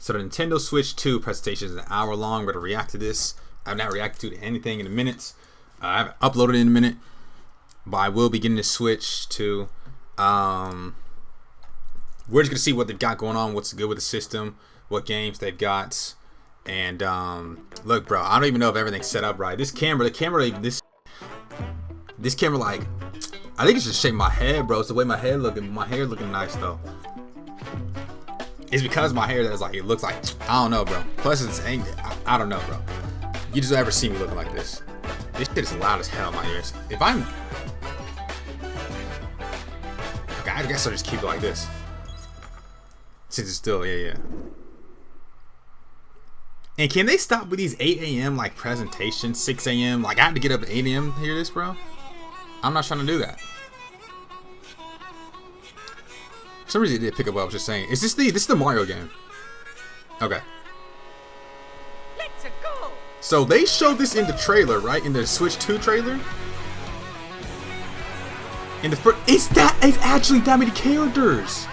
So the Nintendo Switch 2 presentation is an hour long. We're going to react to this. I've not reacted to anything in a minute. I haven't uploaded it in a minute. But I will be getting the Switch 2. We're just going to see what they've got going on, what's good with the system, what games they've got. And look, bro, I don't even know if everything's set up right. This camera, this camera, like, I think it's just shaping my head, bro. It's the way my hair looking. My hair looking nice, though. It's because my hair that's like, it looks like, I don't know, bro. Plus it's angry. I don't know, bro. You just ever see me looking like this. This shit is loud as hell in my ears. If I'm, okay, I guess I'll just keep it like this. Since it's still, yeah. And can they stop with these 8 a.m. like presentations, 6 a.m.? Like I had to get up at 8 a.m. to hear this, bro. I'm not trying to do that. For some reason it did pick up what I was just saying. Is this the Mario game? Okay. Let's go. So they showed this in the trailer, right? In the Switch 2 trailer. In the first, it's actually that many characters.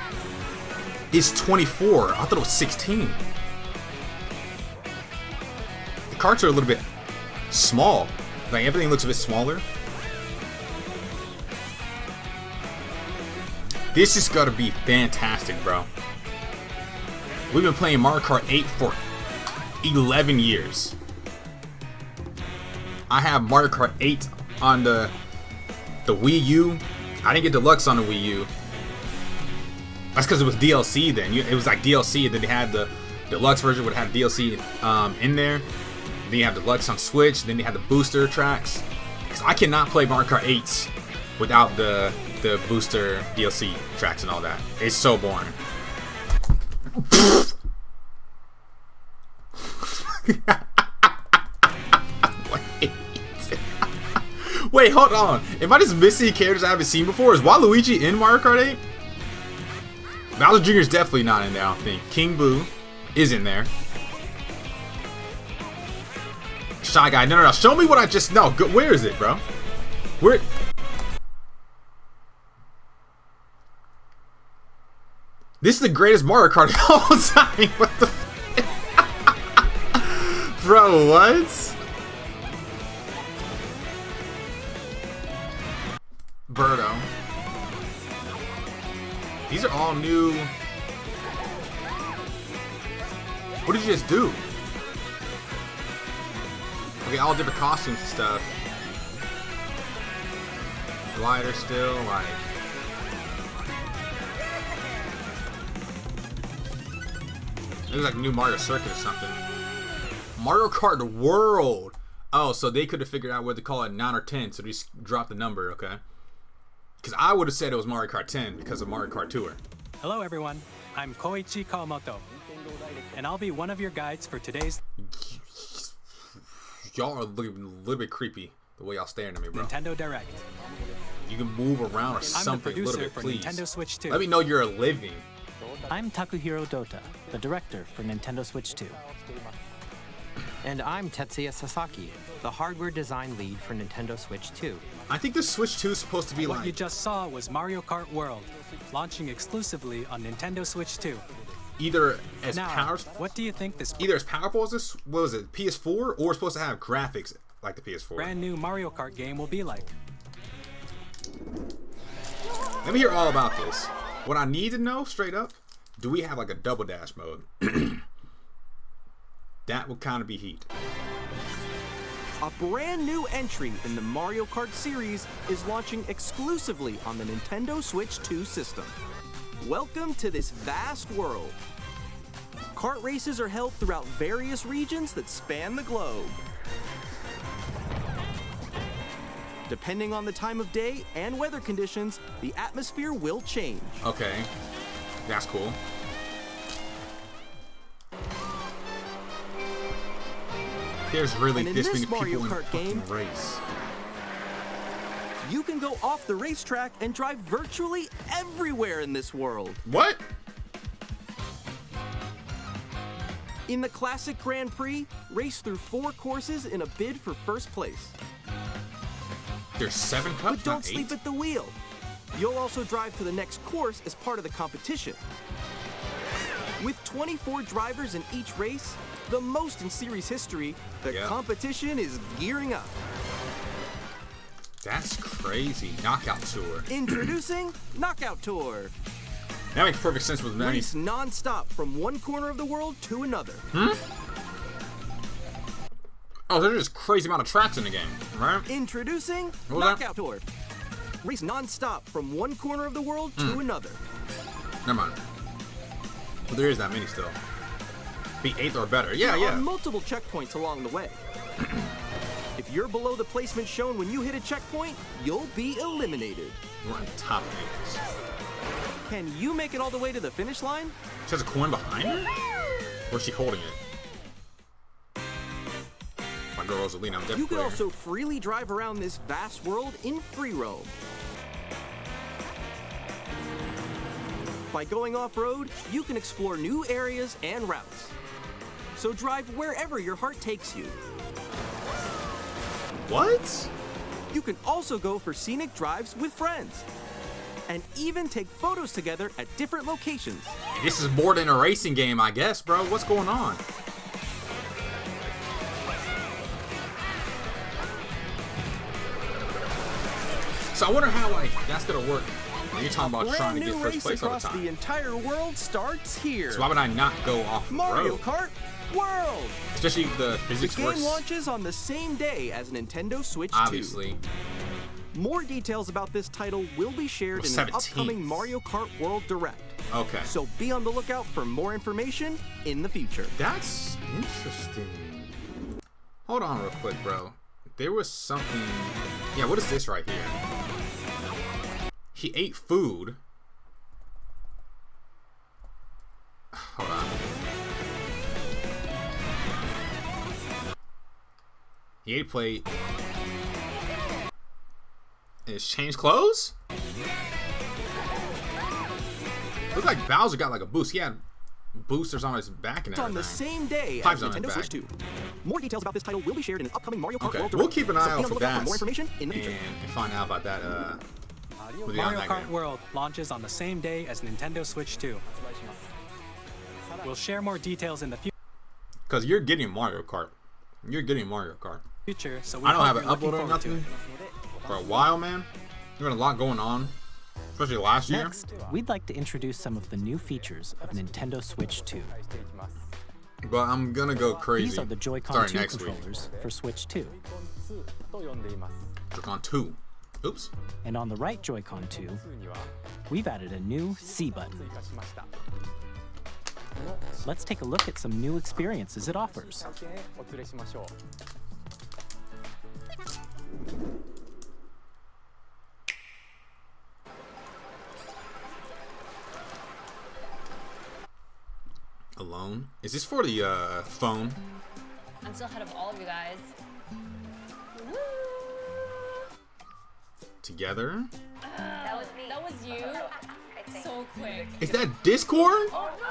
It's 24. I thought it was 16. The carts are a little bit small. Like everything looks a bit smaller. This is gonna be fantastic, bro. We've been playing Mario Kart 8 for 11 years. I have Mario Kart 8 on the Wii U. I didn't get Deluxe on the Wii U. That's because it was DLC then. It was like DLC, and then they had the Deluxe version would have DLC in there. Then you have Deluxe on Switch. Then they had the booster tracks. Because I cannot play Mario Kart 8 without the booster DLC tracks and all that. It's so boring. Wait, hold on. Am I just missing characters I haven't seen before? Is Waluigi in Mario Kart 8? Bowser Jr. is definitely not in there, I don't think. King Boo is in there. Shy Guy. No. Show me what I just know. Where is it, bro? Where? This is the greatest Mario Kart of all time. What the bro, what? Birdo. These are all new. What did you just do? Okay, all different costumes and stuff. Glider still, like. It looks like a new Mario Circuit or something. Mario Kart World. Oh, so they could have figured out what to call it 9 or 10, so they just dropped the number, okay? Because I would have said it was Mario Kart 10 because of Mario Kart Tour. Hello everyone, I'm Koichi Kawamoto, and I'll be one of your guides for today's Y'all are looking a little bit creepy the way y'all staring at me, bro. Nintendo Direct. You can move around or I'm something the a little producer bit, for please. Nintendo Switch 2. Let me know you're living. I'm Takuhiro Dota, the director for Nintendo Switch 2. And I'm Tetsuya Sasaki, the hardware design lead for Nintendo Switch 2. I think this Switch 2 is supposed to be What you like... just saw was Mario Kart World, launching exclusively on Nintendo Switch 2. either as Now, powerful... what do you think this Either as powerful as this, what was it, PS4, or it's supposed to have graphics like the PS4. brand new Mario Kart game will be like? Let me hear all about this. What I need to know, straight up, do we have like a double dash mode? That would kind of be heat. A brand new entry in the Mario Kart series is launching exclusively on the Nintendo Switch 2 system. Welcome to this vast world. Kart races are held throughout various regions that span the globe. Depending on the time of day and weather conditions, the atmosphere will change. Okay, that's cool. There's really And in this many this Mario people in the Kart fucking game, race. You can go off the racetrack and drive virtually everywhere in this world. What? In the Classic Grand Prix, race through 4 courses in a bid for first place. There's 7 cups, But don't not 8? sleep at the wheel. You'll also drive to the next course as part of the competition. With 24 drivers in each race, the most in series history, the competition is gearing up. That's crazy. Knockout Tour. Introducing Knockout Tour. That makes perfect sense with many. Race non-stop from one corner of the world to another. Oh, there's just crazy amount of tracks in the game, right? Introducing What was Knockout Tour. Race non-stop from one corner of the world to another. Never mind. But there is that many still. Be 8th or better. Yeah, There yeah. are multiple checkpoints along the way. If you're below the placement shown when you hit a checkpoint, you'll be eliminated. We're on top of things. Can you make it all the way to the finish line? She has a coin behind her? Or is she holding it? My girl Rosalina, I'm definitely. You can also freely drive around this vast world in free roam. By going off-road, you can explore new areas and routes. So drive wherever your heart takes you. What? You can also go for scenic drives with friends. And even take photos together at different locations. This is more than a racing game, I guess, bro. What's going on? So I wonder how, like, that's gonna work when you're talking about trying to get first place all the across the time. entire world starts here. So why would I not go off the Mario road? Kart World. Especially if the The physics game works. launches on the same day as Nintendo Switch 2. Obviously. More details about this title will be shared in an 17th. upcoming Mario Kart World Direct. Okay. So be on the lookout for more information in the future. That's interesting. Hold on real quick, bro. There was something. Yeah, what is this right here? He ate food. Hold on. He ate a plate. And it's changed clothes? Looked like Bowser got like a boost. He had boosters on his back and It's on everything. the same day Pipes as on his Nintendo Switch back. 2. More details about this title will be shared in an upcoming Mario Kart Okay, World Direct. we'll keep an eye So be out on the for lookout that for more information in the future. and find out about that. With the Mario online Kart game. World launches on the same day as Nintendo Switch 2. We'll share more details in the Because you're getting Mario Kart. You're getting Mario Kart. future, so we I don't hope have it you're looking uploaded or forward to nothing it. for a while, man. There's been a lot going on, especially last year. Next, we'd like to introduce some of the new features of Nintendo Switch 2. But I'm gonna go crazy. These are the Joy-Con starting 2 next week. controllers for Switch 2. Joy-Con 2. Oops. And on the right Joy-Con 2, we've added a new C button. Let's take a look at some new experiences it offers. Alone. Is this for the phone? I'm still ahead of all of you guys. Woo! Together? That was me. That was you. So quick. Is that Discord? Oh no!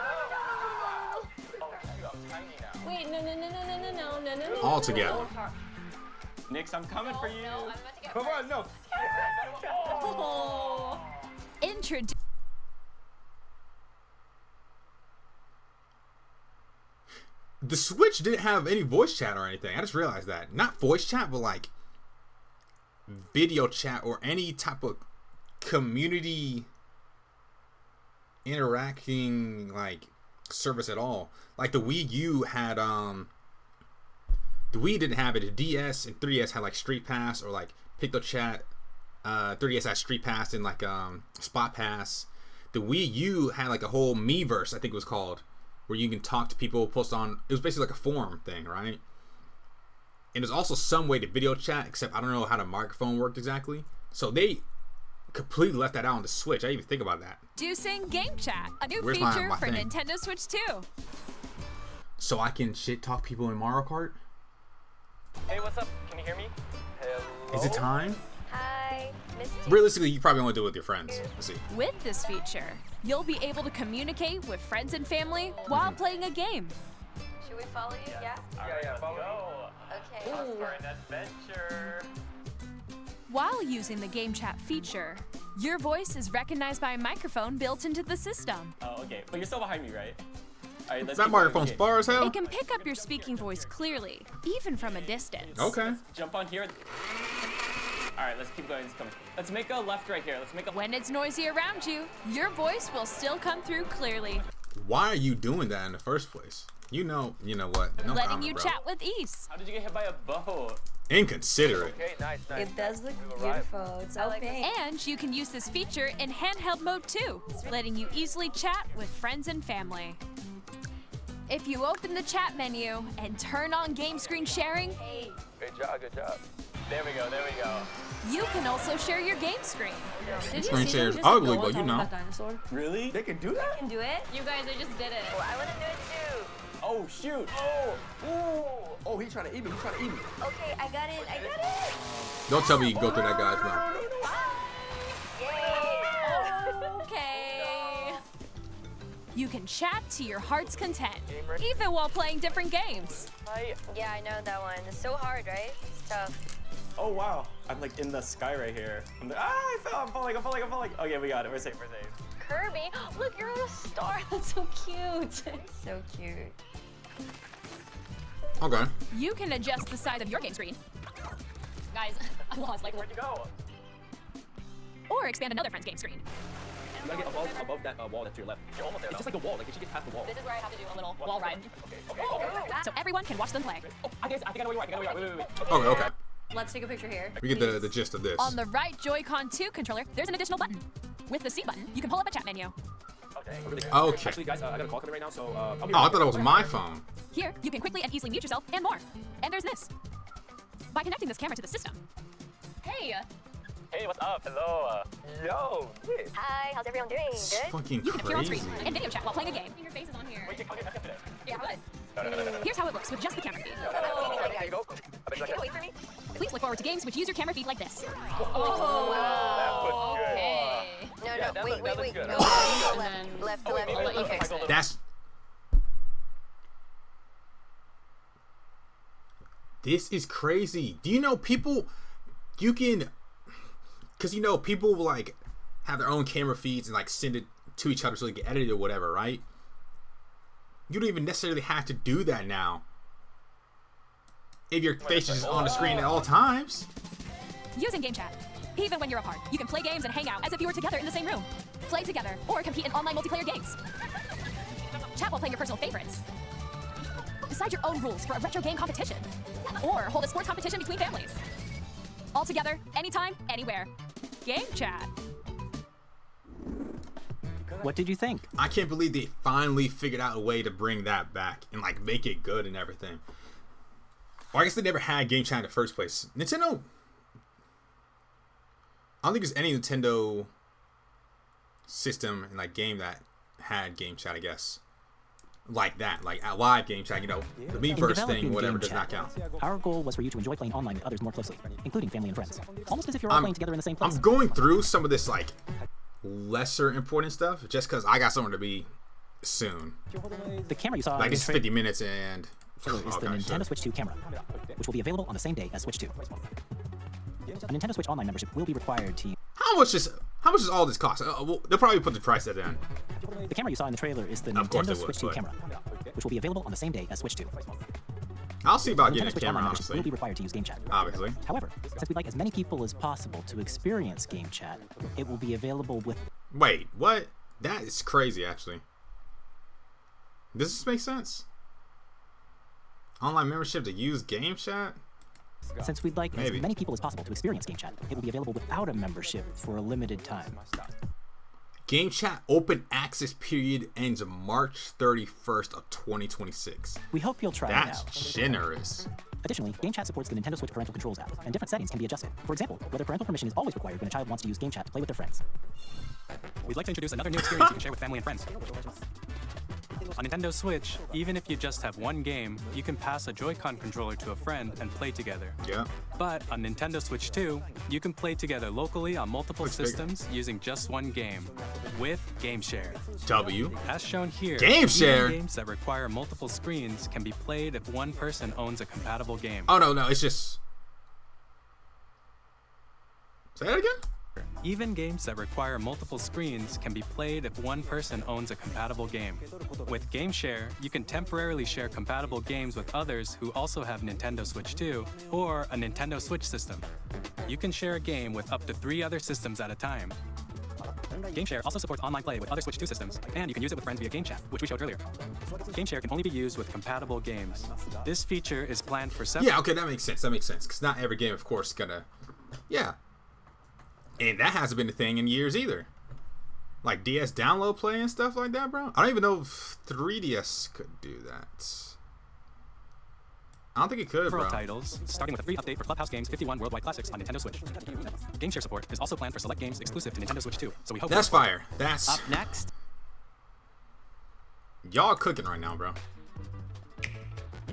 Wait, no. All together. Nix, I'm coming for you. No, I'm about to get Come on, no. Oh. Introduce. The Switch didn't have any voice chat or anything. I just realized that. Not voice chat, but like video chat or any type of community interacting like service at all. Like the Wii U had the Wii didn't have it. The DS and 3DS had like Street Pass or like Picto Chat. 3DS had Street Pass and like Spot Pass. The Wii U had like a whole Miiverse, I think it was called, where you can talk to people, post on. It was basically like a forum thing, right? And there's also some way to video chat, except I don't know how the microphone worked exactly. So they completely left that out on the Switch. I didn't even think about that. Introducing Game Chat, a new Where's feature my for thing? Nintendo Switch 2. So I can shit talk people in Mario Kart? Hey, what's up? Can you hear me? Hello? Is it time? Hi, Miss Realistically, you probably want to do it with your friends. Let's see. With this feature, you'll be able to communicate with friends and family while playing a game. Should we follow you? Yeah. Yeah, follow me. Okay. Off for an adventure. While using the Game Chat feature, your voice is recognized by a microphone built into the system. Oh, okay. But you're still behind me, right? All right, let's That keep microphone's going. far as hell. It can pick up your speaking voice clearly, even from a distance. Okay. Jump on here. All right, let's keep going. Let's make a left right here. Let's make a. When it's noisy around you, your voice will still come through clearly, Why are you doing that in the first place? You know what? No letting comment, you bro. chat with ease. How did you get hit by a boat? Inconsiderate. Okay, nice. It does look beautiful. It's so pink. And you can use this feature in handheld mode too, letting you easily chat with friends and family. If you open the chat menu and turn on game screen sharing, Good job, good job. There we go, there we go. you can also share your game screen. Did you Screen see share them is just, like, ugly, go but on you top know. of that dinosaur? Really? They can do that? Can do it? You guys, I just did it. Oh, I want to do it too. Oh, shoot. Oh, he's trying to eat me. Okay, I got it. I got it. Don't tell me you can go through that guy's mouth. Yay. Okay. You can chat to your heart's content, even while playing different games. Yeah, I know that one. It's so hard, right? It's tough. Oh, wow. I'm like in the sky right here. I fell. I'm falling. Okay, we got it. We're safe. Kirby, look, you're on a star. That's so cute. So cute. Okay. You can adjust the size of your game screen, Guys, I lost. Like, Where'd you go? or expand another friend's game screen. You gotta get above that wall that's to your left. You're almost there. It's just like a wall. Like, you should get past the wall. this is where I have to do a little wall ride. Okay. So everyone can watch them play. Oh, I think I know where you are. Wait. Okay. Let's take a picture here. We get the gist of this. On the right Joy-Con 2 controller, there's an additional button. With the C button, you can pull up a chat menu. Okay. Actually, guys, I got a call coming right now, so I'll be Oh, I thought it was my phone. Here, you can quickly and easily mute yourself and more. And there's this. By connecting this camera to the system, Hey, Hey, what's up? Hello. Yo. Hi, how's everyone doing? It's Good? fucking you can appear on screen crazy. and video chat while playing a game. your face is on here. Okay. Yeah, good. Here's how it looks with just the camera feed. There you go. Wait for me. Please look forward to games which use your camera feed like this. Okay. No, wait. good. No, left. I'll let you fix it. That's. This is crazy. Do you know people? You can, cause you know people will like have their own camera feeds and like send it to each other so they can edit it or whatever, right? You don't even necessarily have to do that now. If your face is on the screen at all times. Using game chat. Even when you're apart, you can play games and hang out as if you were together in the same room. Play together or compete in online multiplayer games. Chat while playing your personal favorites. Decide your own rules for a retro game competition. Or hold a sports competition between families. All together, anytime, anywhere. Game chat. What did you think? I can't believe they finally figured out a way to bring that back and like make it good and everything. Or I guess they never had game chat in the first place. Nintendo. I don't think there's any Nintendo system and like game that had game chat, I guess. Like that, like a live game chat, you know, the me In first developing thing, whatever, game does not chat, count. Our goal was for you to enjoy playing online with others more closely, including family and friends. Almost as if you're all playing together in the same place. I'm going through some of this like lesser important stuff just because I got somewhere to be soon. The camera you saw Like in it's the 50 minutes and trailer is the okay, Nintendo sure. Switch 2 camera, which will be available on the same day as Switch 2. A Nintendo Switch Online membership will be required to. How much does all this cost? Well, they'll probably put the price at the end. The camera you saw in the trailer is the Of course Nintendo it would, Switch 2 but- camera, which will be available on the same day as Switch 2. I'll see about Nintendo getting a Switch camera, Online membership honestly. will be required to use game chat. Obviously. However, since we'd like as many people as possible to experience game chat, it will be available with. Wait, what? That is crazy, actually. Does this make sense? Online membership to use game chat? Since we'd like Maybe. as many people as possible to experience game chat, it will be available without a membership for a limited time. Game chat open access period ends March 31st of 2026. We hope you'll try That's it out. generous. Additionally, Game Chat supports the Nintendo Switch Parental Controls app, and different settings can be adjusted. For example, whether parental permission is always required when a child wants to use Game Chat to play with their friends. We'd like to introduce another new experience you can share with family and friends. On Nintendo Switch, even if you just have one game, you can pass a Joy-Con controller to a friend and play together. Yeah. But on Nintendo Switch 2, you can play together locally on multiple Looks big. systems using just one game, with Game Share. W. As shown here, Game even Share? games that require multiple screens can be played if one person owns a compatible game. Oh, no, it's just... Say that again? Even games that require multiple screens can be played if one person owns a compatible game. With Game Share, you can temporarily share compatible games with others who also have Nintendo Switch 2 or a Nintendo Switch system. You can share a game with up to 3 other systems at a time. Game Share also supports online play with other Switch 2 systems, and you can use it with friends via Game Chat, which we showed earlier. Game Share can only be used with compatible games. This feature is planned for several... Yeah, okay, that makes sense. That makes sense. Because not every game, of course, is gonna... Yeah. And that hasn't been a thing in years either. Like DS download play and stuff like that, bro. I don't even know if 3DS could do that. I don't think it could, bro. Titles, starting with a free update for Clubhouse Games 51 Worldwide Classics on Nintendo Switch. Game Share support is also planned for select games exclusive to Nintendo Switch 2, so we hope... That's fire. That's... Up next, Y'all cooking right now, bro.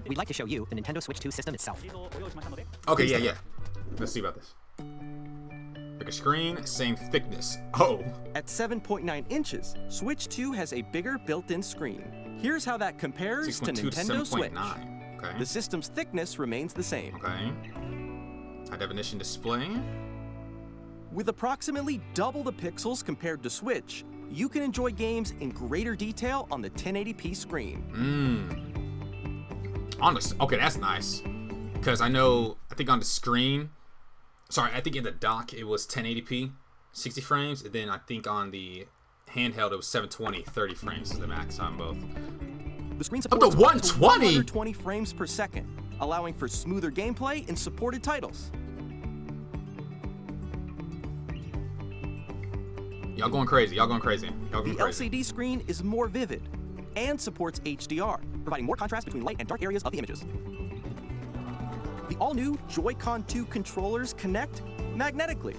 We'd like to show you the Nintendo Switch 2 system itself. Okay, yeah. Let's see about this. Bigger screen, same thickness. Oh. At 7.9 inches, Switch 2 has a bigger built-in screen. Here's how that compares to 6.2 to Nintendo Switch. 7.9. Okay. The system's thickness remains the same. Okay. High definition display. With approximately double the pixels compared to Switch, you can enjoy games in greater detail on the 1080p screen. Honest. Okay, that's nice. Because I think on the screen, I think in the dock it was 1080p, 60 frames, and then I think on the handheld it was 720, 30 frames is the max on both. The screen Up to supports 120? 120 frames per second, allowing for smoother gameplay in supported titles. Y'all going crazy. The LCD screen is more vivid and supports HDR, providing more contrast between light and dark areas of the images. The all-new Joy-Con 2 controllers connect magnetically.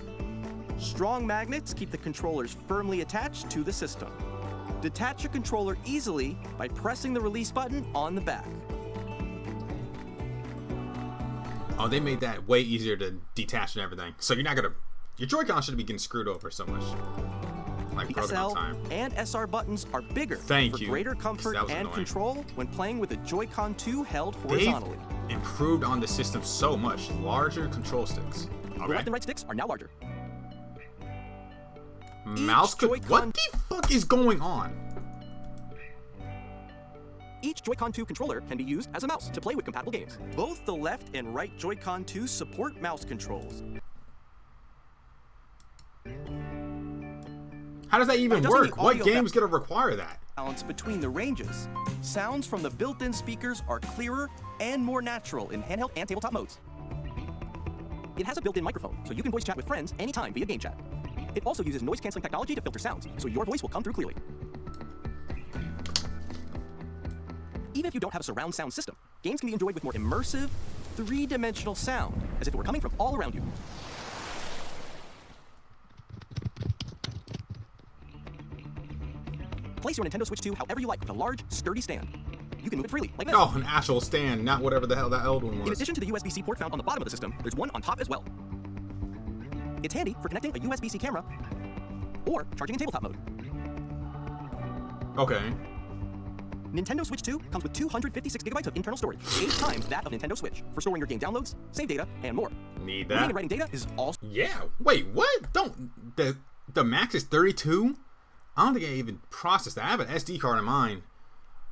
Strong magnets keep the controllers firmly attached to the system. Detach your controller easily by pressing the release button on the back. Oh, they made that way easier to detach and everything. So you're not gonna... Your Joy-Con shouldn't be getting screwed over so much. Like The broken on SL time. and SR buttons are bigger Thank for you, greater 'cause comfort that was and annoying. control when playing with the Joy-Con 2 held They've horizontally. improved on the system so much. Larger control sticks. The Okay. left and right sticks are now larger. Mouse click. Joy-Con- What the fuck is going on? Each Joy-Con 2 controller can be used as a mouse to play with compatible games. Both the left and right Joy-Con 2 support mouse controls. How does that even Adjusting work? the What audio game's gonna require that? Balance between the ranges. Sounds from the built-in speakers are clearer and more natural in handheld and tabletop modes. It has a built-in microphone, so you can voice chat with friends anytime via Game Chat. It also uses noise-canceling technology to filter sounds, so your voice will come through clearly. Even if you don't have a surround sound system, games can be enjoyed with more immersive, three-dimensional sound, as if it were coming from all around you. Place your Nintendo Switch 2 however you like with a large, sturdy stand. You can move it freely, like this. Oh, an actual stand, not whatever the hell that old one In was. addition to the USB-C port found on the bottom of the system, there's one on top as well. It's handy for connecting a USB-C camera or charging in tabletop mode. Okay. Nintendo Switch 2 comes with 256 gigabytes of internal storage, 8 times that of Nintendo Switch, for storing your game downloads, save data, and more. Need Reading that. and writing data is also... Yeah. Wait, what? Don't. The max is 32? I don't think I even processed that. I have an SD card in mine.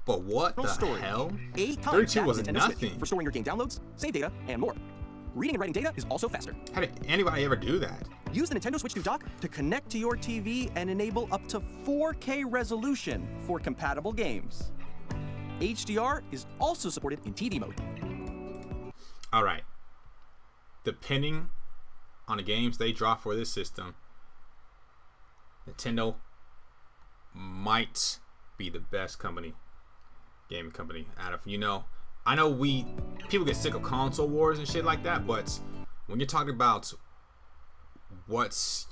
But what the storage. hell? 8 times 32 that was of Nintendo Switch, nothing. for storing your game downloads, save data, and more. Reading and writing data is also faster. How did anybody ever do that? Use the Nintendo Switch 2 dock to connect to your TV and enable up to 4K resolution for compatible games. HDR is also supported in TV mode. All right. Depending on the games they drop for this system, Nintendo might be the best gaming company out of, I know people get sick of console wars and shit like that, but when you're talking about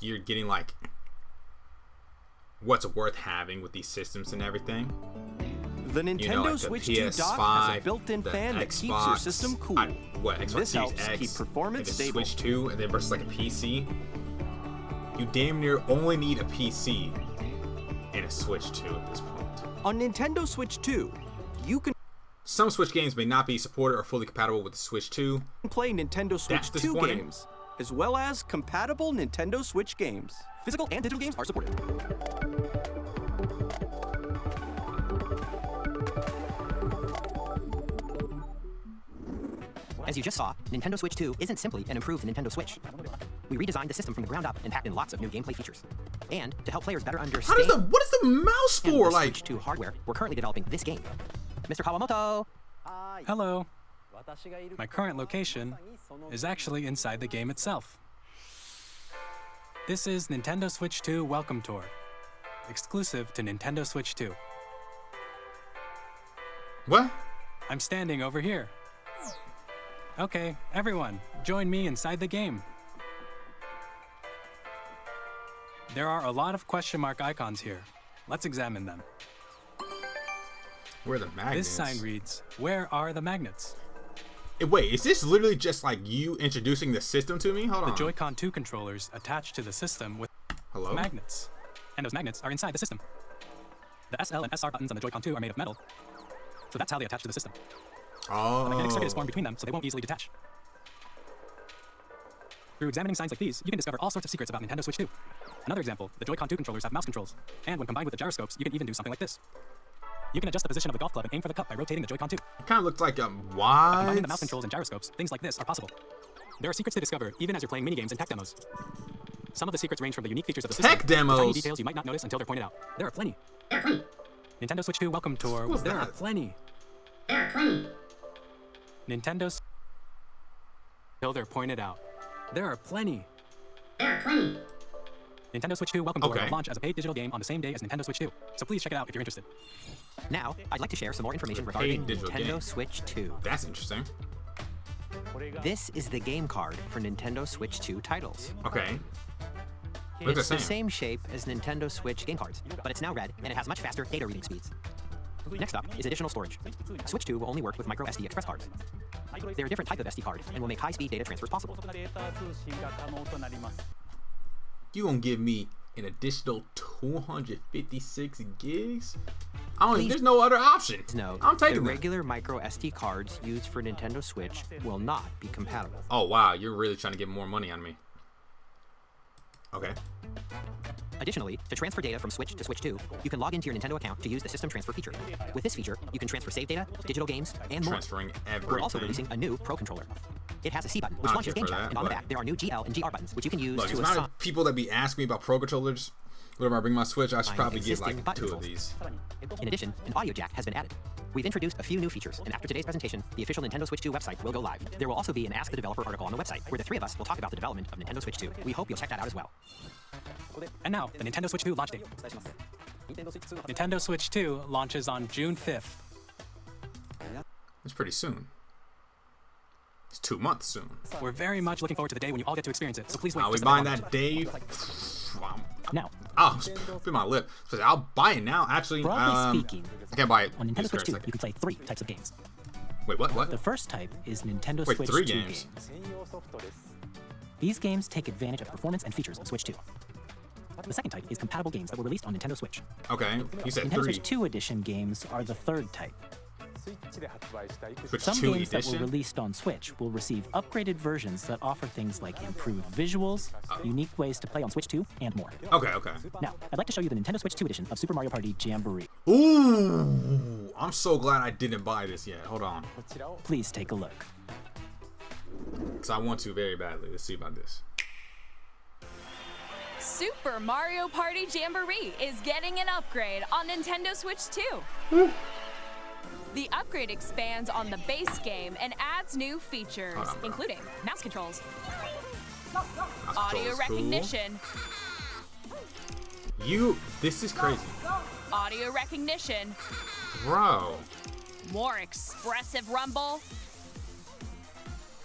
you're getting like what's worth having with these systems and everything. The Nintendo like the Switch 2 PS5, dock has a built-in the fan that keeps your Xbox, system cool. Xbox This Series helps X, keep performance and the stable. Switch 2, and then versus like a PC. You damn near only need a PC and a Switch 2 at this point. On Nintendo Switch 2, you can Some Switch games may not be supported or fully compatible with the Switch 2. play Nintendo Switch That's 2 disappointing. games, as well as compatible Nintendo Switch games. Physical and digital games are supported. As you just saw, Nintendo Switch 2 isn't simply an improved Nintendo Switch. We redesigned the system from the ground up and packed in lots of new gameplay features. And to help players better understand What is the mouse and for? the Like, Switch 2 hardware, we're currently developing this game. Mr. Kawamoto! Hello. My current location is actually inside the game itself. This is Nintendo Switch 2 Welcome Tour, exclusive to Nintendo Switch 2. what? I'm standing over here. Okay, everyone, join me inside the game. There are a lot of question mark icons here. Let's examine them. Where are the magnets? This sign reads, "Where are the magnets?" Wait, is this literally just like you introducing the system to me? Hold on. The Joy-Con 2 controllers attached to the system with Hello? magnets. And those magnets are inside the system. The SL and SR buttons on the Joy-Con 2 are made of metal. So that's how they attach to the system. A magnetic circuit is formed between them, so they won't easily detach. Through examining signs like these, you can discover all sorts of secrets about Nintendo Switch 2. Another example, the Joy-Con 2 controllers have mouse controls, and when combined with the gyroscopes, you can even do something like this. You can adjust the position of the golf club and aim for the cup by rotating the Joy-Con 2. It kind of looks like By combining what? the mouse controls and gyroscopes, things like this are possible. There are secrets to discover, even as you're playing minigames and tech demos. Some of the secrets range from the unique features of the system Tech demos? to tiny details you might not notice until they're pointed out. There are plenty. Nintendo Switch 2 Welcome Tour. What's There are that? plenty. Nintendo's until they're pointed out. There are plenty. Nintendo Switch 2 Welcome Tour Okay. will launch as a paid digital game on the same day as Nintendo Switch 2. So please check it out if you're interested. Now, I'd like to share some more information regarding digital Nintendo game. Switch 2. That's interesting. This is the game card for Nintendo Switch 2 titles. Okay. Looks It's the the same. same shape as Nintendo Switch game cards, But it's now red, and it has much faster data reading speeds. Next up is additional storage. Switch 2 will only work with micro SD express cards. They're a different type of SD card and will make high-speed data transfers possible. You gonna give me an additional 256 gigs? I don't. There's no other option. Note, I'm the taking that. regular micro SD cards used for Nintendo Switch will not be compatible. Oh wow, you're really trying to get more money on me. Okay. Additionally, to transfer data from Switch to Switch 2, you can log into your Nintendo account to use the system transfer feature. With this feature, you can transfer save data, digital games, and more. Transferring everything. We're also releasing a new Pro Controller. It has a C button, which I don't launches care game for chat, that, and on the but- back there are new GL and GR buttons, which you can use Look, to the amount assign of people that be asking me about Pro Controllers whenever I bring my Switch, I should probably get existing like button 2 of controls. these. In addition, an audio jack has been added. We've introduced a few new features, and after today's presentation, the official Nintendo Switch 2 website will go live. There will also be an Ask the Developer article on the website, where the three of us will talk about the development of Nintendo Switch 2. We hope you'll check that out as well. And now, the Nintendo Switch 2 launch date. Nintendo Switch 2 launches on June 5th. It's pretty soon. It's 2 months soon. We're very much looking forward to the day when you all get to experience it, so please wait. Are we just a buying bit that day? Now, Oh, spit my lip. So I'll buy it now. Actually, broadly speaking, I can't buy it. on Nintendo Just Switch for 2, a you can play 3 types of games. Wait, what? The first type is Nintendo Wait, Switch 3 2 games? These games take advantage of the performance and features of Switch 2. The second type is compatible games that were released on Nintendo Switch. Okay, you said Nintendo 3. Switch 2 edition games are the third type. Switch Some 2 games that were edition? released on Switch will receive upgraded versions that offer things like improved visuals, unique ways to play on Switch 2, and more. Okay. Now, I'd like to show you the Nintendo Switch 2 edition of Super Mario Party Jamboree. Ooh, I'm so glad I didn't buy this yet. Hold on, Please take a look. because I want to very badly. Let's see about this. Super Mario Party Jamboree is getting an upgrade on Nintendo Switch 2. The upgrade expands on the base game and adds new features, Hold on, bro. including mouse controls, Mouse audio control's cool. recognition, This is crazy, audio recognition, bro. more expressive rumble,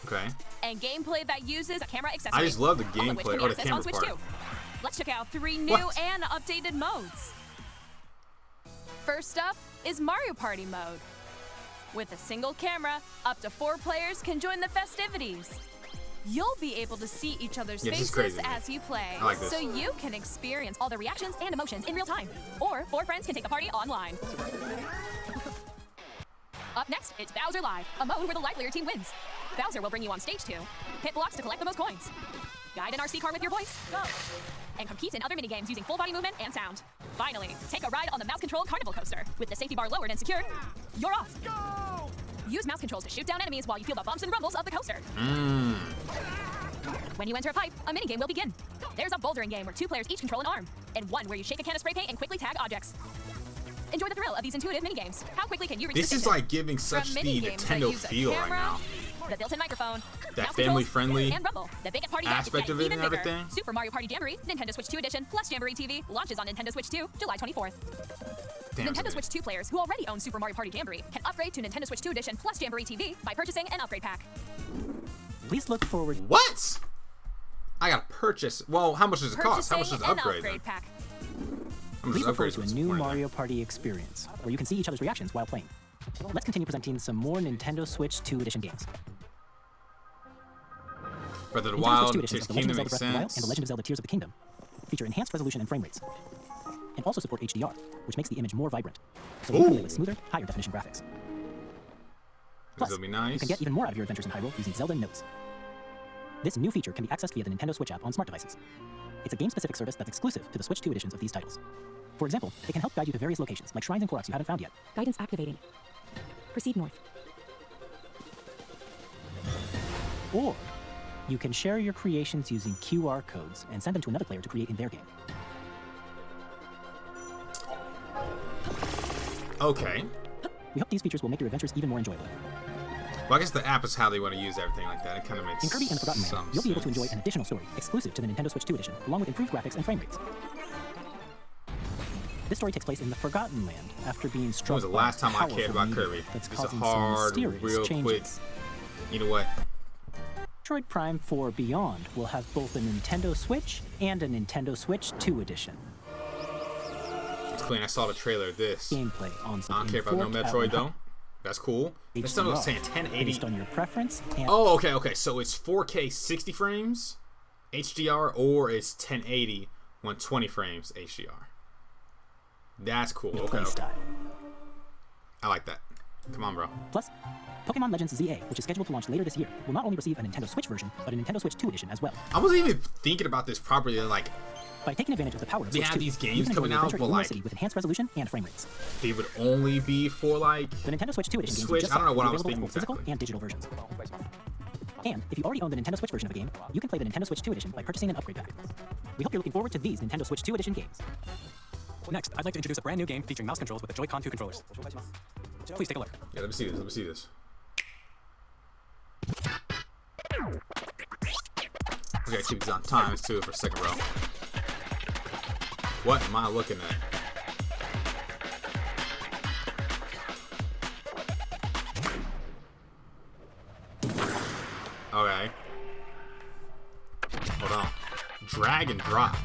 Okay. and gameplay that uses a camera accessory. I just love the all of which gameplay, can be or the accessed camera on Switch part. 2. Let's check out 3 new What? and updated modes. First up is Mario Party mode. With a single camera, up to 4 players can join the festivities. You'll be able to see each other's Yeah, this is faces crazy. as you play, I like this. so you can experience all the reactions and emotions in real time. Or 4 friends can take the party online. Up next, it's Bowser Live, a mode where the livelier team wins. Bowser will bring you on stage 2. Hit blocks to collect the most coins. Guide an RC car with your voice. Go. And compete in other minigames using full body movement and sound. Finally, take a ride on the mouse-controlled carnival coaster. With the safety bar lowered and secured, you're off. Go! Use mouse controls to shoot down enemies while you feel the bumps and rumbles of the coaster. When you enter a pipe, a minigame will begin. There's a bouldering game where 2 players each control an arm, and one where you shake a can of spray paint and quickly tag objects. Enjoy the thrill of these intuitive minigames. How quickly can you reach This the is finish? like giving such From the minigames that Nintendo use a feel right camera, now. The built-in microphone, That mouse family-friendly controls, and rumble. The big party aspect of it even and bigger. everything. Super Mario Party Jamboree, Nintendo Switch 2 Edition, plus Jamboree TV, launches on Nintendo Switch 2, July 24th. Damn, Nintendo Switch 2 players who already own Super Mario Party Jamboree can upgrade to Nintendo Switch 2 Edition plus Jamboree TV by purchasing an upgrade pack. Please look forward. What? I gotta purchase. Well, how much does it cost? How much does the Purchasing an upgrade? upgrade pack. How much Please does look forward upgrade to a cost? new More than Mario Party experience, where you can see each other's reactions while playing. Let's continue presenting some more Nintendo Switch 2 Edition games. that. Breath of the Nintendo Wild, Switch 2 Tears editions of of the The Kingdom Legend of Zelda makes Breath of the Wild and sense. The Legend of Zelda Tears of the Kingdom feature enhanced resolution and frame rates, and also support HDR, which makes the image more vibrant, so you can play with smoother, higher definition graphics. This will be nice. You can get even more out of your adventures in Hyrule using Zelda Notes. This new feature can be accessed via the Nintendo Switch app on smart devices. It's a game-specific service that's exclusive to the Switch 2 editions of these titles. For example, it can help guide you to various locations, like shrines and Koroks you haven't found yet. Guidance activating. Proceed north. Or you can share your creations using QR codes and send them to another player to create in their game. Okay. We hope these features will make your adventures even more enjoyable. Well, I guess the app is how they want to use everything like that. It kind of makes In Kirby and the Forgotten Land, some you'll be able to sense. enjoy an additional story exclusive to the Nintendo Switch 2 edition, along with improved graphics and frame rates. This story takes place in the Forgotten Land after being struck When was the by last a time I cared powerful about meteor Kirby? that's It's a causing hard, some mysterious real changes. quick. You know what? Metroid Prime 4 Beyond will have both a Nintendo Switch and a Nintendo Switch 2 edition. It's clean. I saw the trailer of this. Gameplay on I don't care about no Metroid though. That's cool. That's something I was saying 1080. based on your preference and Oh, okay. So it's 4K 60 frames HDR, or it's 1080 120 frames HDR. That's cool. your Okay. playstyle. I like that. Come on, bro. Plus, Pokemon Legends ZA, which is scheduled to launch later this year, will not only receive a Nintendo Switch version, but a Nintendo Switch 2 edition as well. I wasn't even thinking about this properly. Like, By taking advantage of the power of They Switch have 2, these games you can enjoy coming your out, adventure but in your like- city with enhanced resolution and frame rates. they would only be for like The Nintendo Switch 2 edition games Switch. we just I don't know saw what will I be was available thinking in both physical exactly. and digital versions. And if you already own the Nintendo Switch version of a game, you can play the Nintendo Switch 2 edition by purchasing an upgrade pack. We hope you're looking forward to these Nintendo Switch 2 edition games. Next, I'd like to introduce a brand new game featuring mouse controls with the Joy-Con 2 controllers. Please take a look. Yeah, let me see this. Let me see this. We gotta keep these on time. Let's do it for a second, bro. What am I looking at? Okay. Hold on. Drag and drop.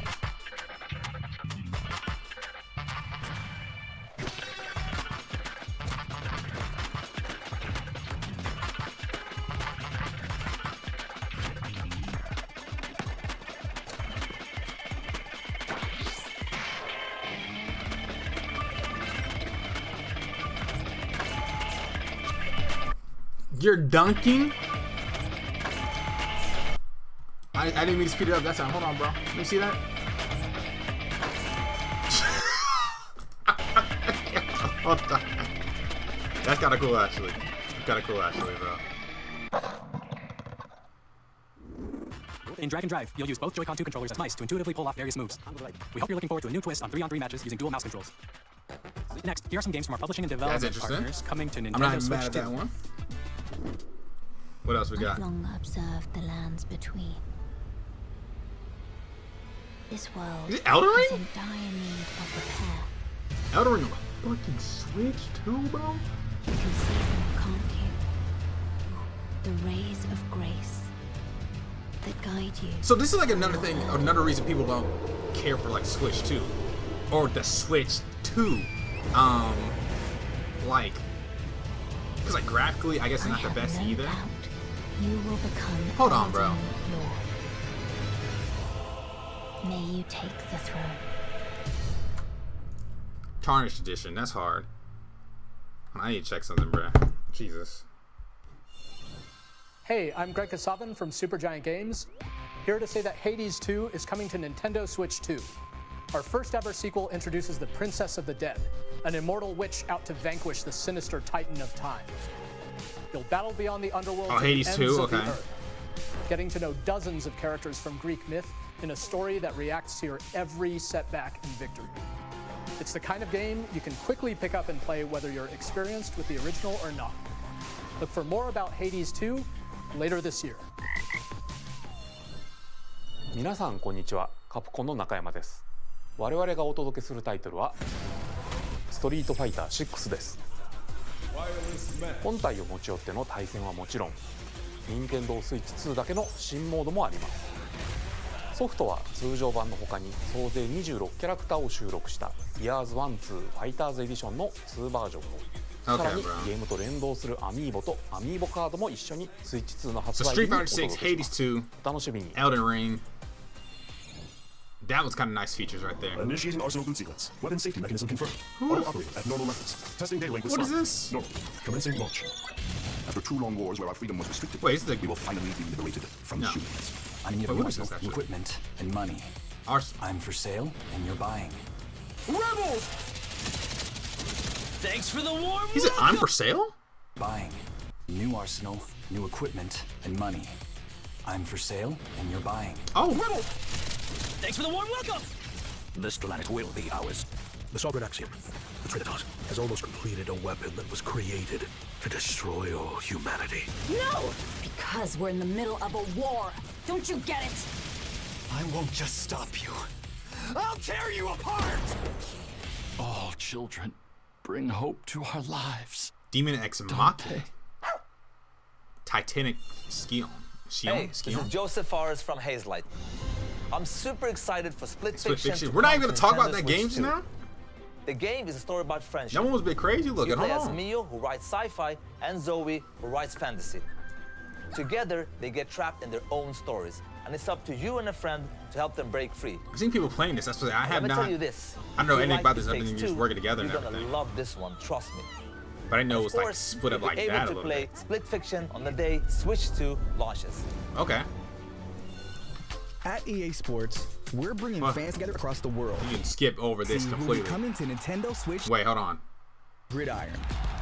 You're dunking? I didn't mean to speed it up that time. Hold on, bro. Let me see that. Hold on. That's kind of cool, actually. Kind of cool, actually, bro. In Drag and Drive, you'll use both Joy-Con 2 controllers as mice to intuitively pull off various moves. We hope you're looking forward to a new twist on 3-on-3 matches using dual mouse controls. Next, here are some games from our publishing and development interesting. partners coming to I'm not Nintendo even Switch mad at 2. that one. What else we got? I've long observed the lands between. This world Is it Elden Ring? is in dire need of repair. Elden Ring on the fucking Switch too, bro? You can see them, can't you? The rays of grace that guide you. So this is like another thing, another reason people don't care for like Switch 2 or the Switch 2. Like, because like graphically, I guess it's not the best no either. doubt you will become Hold on, bro. Elden Lord. May you take the throne. Tarnished edition, that's hard. I need to check something, bro. Jesus. Hey, I'm Greg Kasavin from Supergiant Games, here to say that Hades 2 is coming to Nintendo Switch 2. Our first ever sequel introduces the Princess of the Dead, an immortal witch out to vanquish the sinister Titan of Time. You'll battle beyond the underworld to the Hades ends 2, of the okay. earth, getting to know dozens of characters from Greek myth in a story that reacts to your every setback and victory. It's the kind of game you can quickly pick up and play whether you're experienced with the original or not. Look for more about Hades 2 later this year. 皆さんこんにちは。カプコンの中山です。我々がお届けするタイトルはストリートファイター6です。本体を持ち寄っての対戦はもちろん、任天堂スイッチ2だけの新モードもあります。ソフトは通常版の他に総勢26キャラクターを収録したイヤーズ1、2ファイターズエディションの2バージョンを、さらにゲームと連動するアミーボとアミーボカードも一緒にスイッチ2の発売日にお届けします。お楽しみに。Elden Ring. That was kind of nice features right there. Initiating arsenal boot sequence. Weapon safety mechanism confirmed. Auto operated at normal levels. Testing data link with What is start. this? Normal. Commencing launch. After 2 long wars where our freedom was restricted, wait, is this we will finally be liberated from humans. I need a new arsenal, equipment, and money. I'm for sale, and you're buying. Rebels! Thanks for the warm He said, I'm for sale? Buying. New arsenal, new equipment, and money. I'm for sale, and you're buying. Oh, Rebels! Thanks for the warm welcome! This planet will be ours. The Sovereign Axiom, the Trinitas, has almost completed a weapon that was created to destroy all humanity. No! Because we're in the middle of a war. Don't you get it? I won't just stop you. I'll tear you apart! All children, bring hope to our lives. Demon X Machina. Titanic Skion. Hey, this is Joseph Forrest from Hazelight. I'm super excited for Split Fiction. We're not even going to talk about Nintendo that Switch game 2. now? The game is a story about friendship. That one was a bit crazy looking. You play Hold as on. Mio, who writes sci-fi, and Zoe, who writes fantasy. Together, they get trapped in their own stories, and it's up to you and a friend to help them break free. I've seen people playing this. That's what I have Let me not. tell you this. I don't know if you anything like about this It other Takes than just Two, working together and you're gonna everything. love this one, trust me. But I know Of it's like course, split up you'll like be that a able to little play bit. Split Fiction on the day Switch 2 launches. Okay. At EA Sports, we're bringing fans together across the world. You can skip over this We'll be completely. coming to Nintendo Switch. Wait, hold on. Gridiron.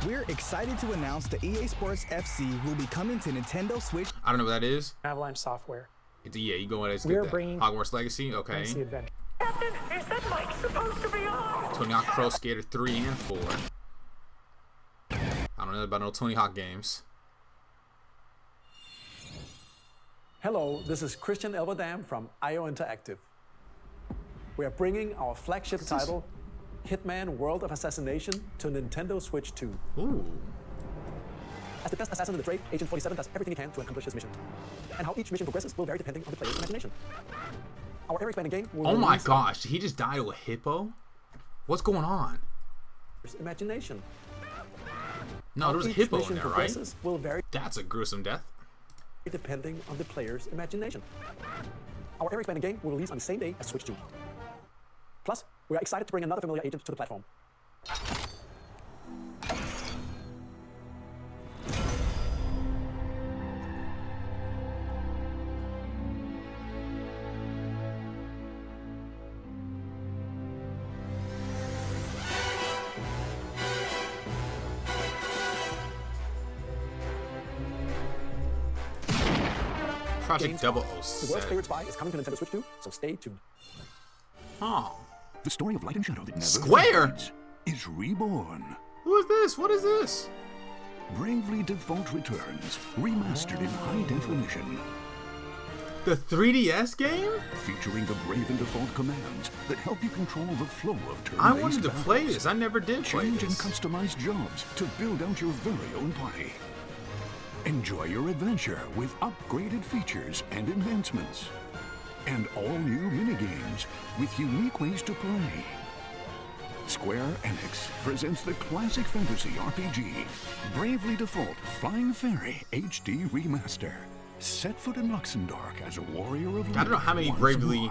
We're excited to announce the EA Sports FC will be coming to Nintendo Switch. I don't know what that is. Avalanche Software. It's EA. You going as We're the bringing Hogwarts Legacy? Okay. Fantasy Adventure. Captain, is that mic supposed to be on? Tony Hawk Pro Skater 3 and 4. I don't know about no Tony Hawk games. Hello, this is Christian Elverdam from IO Interactive. We are bringing our flagship title, Hitman World of Assassination, to Nintendo Switch 2. Ooh. As the best assassin in the trade, Agent 47 does everything he can to accomplish his mission. And how each mission progresses will vary depending on the player's imagination. Our ever-expanding game will Oh my release gosh, did he just die to a hippo? What's going on? imagination. No, How there was a each hippo in mission there, right? progresses will vary That's a gruesome death. depending on the player's imagination. Our ever-expanding game will release on the same day as Switch 2. Plus, we are excited to bring another familiar agent to the platform. Project Games 007. The world's favorite spy is coming to Nintendo Switch 2, so stay tuned. Huh. The story of Light and Shadow that never Square? fades is reborn. Who is this? What is this? Bravely Default returns, remastered in high definition. The 3DS game? Featuring the Brave and Default commands that help you control the flow of turn-based I wanted to battles. play this. I never did play Change and this. customize jobs to build out your very own party. Enjoy your adventure with upgraded features and enhancements. And all new minigames with unique ways to play. Square Enix presents the classic fantasy RPG, Bravely Default Flying Fairy HD Remaster. Set foot in Luxembourg as a warrior of light. I don't know how many Bravely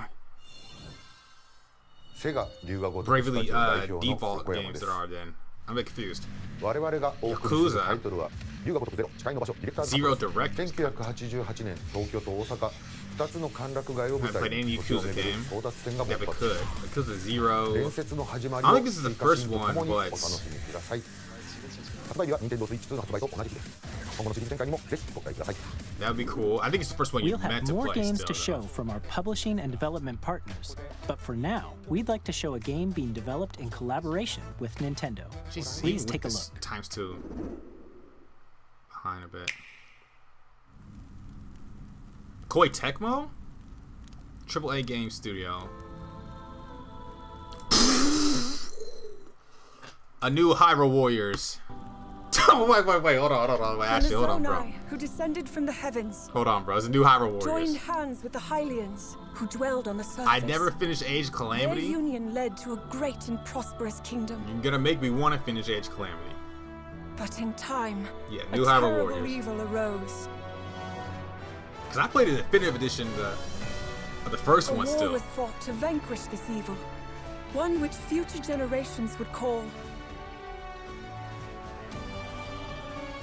default games there are then. I'm a bit confused. Yakuza. Zero Direct. 1988年東京と大阪2つの歓楽街を舞 I 台 played に any 時を Yakuza 巡る game. 争奪戦が Yeah, 勃 but 発 could. Yakuza Zero. 伝説の始ま I りを don't think this is the 追加 first シーンと one, ともにお but 楽しみください発売日は Nintendo Switch 2の発売と同じくです今後のシリーズ展開にもぜひご期待ください That would be cool. I think it's the first one you We'll have meant to more play games still, to though. show from our publishing and development partners. But for now, we'd like to show a game being developed in collaboration with Nintendo. Jeez, Please with take a this look. Times 2 behind a bit. Koei Tecmo? AAA Game Studio. A new Hyrule Warriors. wait, hold on. Wait, actually, hold on, bro. Who descended from the heavens. Hold on, bro. It's a new Hyrule Warriors. Joined hands with the Hylians, who dwelled on the surface. I never finished Age Calamity. Their union led to a great and prosperous kingdom. You're gonna make me want to finish Age Calamity. But in time, Yeah, a new Hyrule terrible Warriors. evil arose. Because I played the definitive edition of the first A one war still. was fought to vanquish this evil, one which future generations would call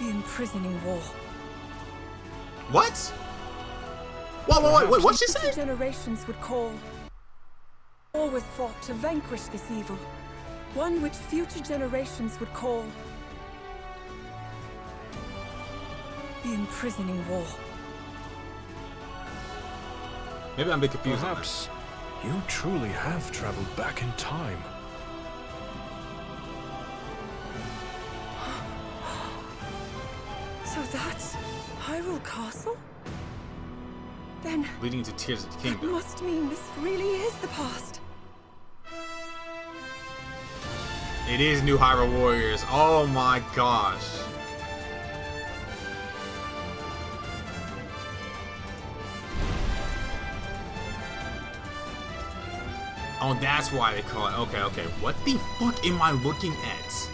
the imprisoning war. What? Whoa, what'd she say? Future generations would call. War was fought to vanquish this evil, one which future generations would call the imprisoning war. Maybe I'm a bit confused. Perhaps you truly have traveled back in time. So that's Hyrule Castle? Then Leading to Tears of the it Kingdom. must mean this really is the past. It is new Hyrule Warriors. Oh my gosh. Oh, that's why they call it. Okay. What the fuck am I looking at?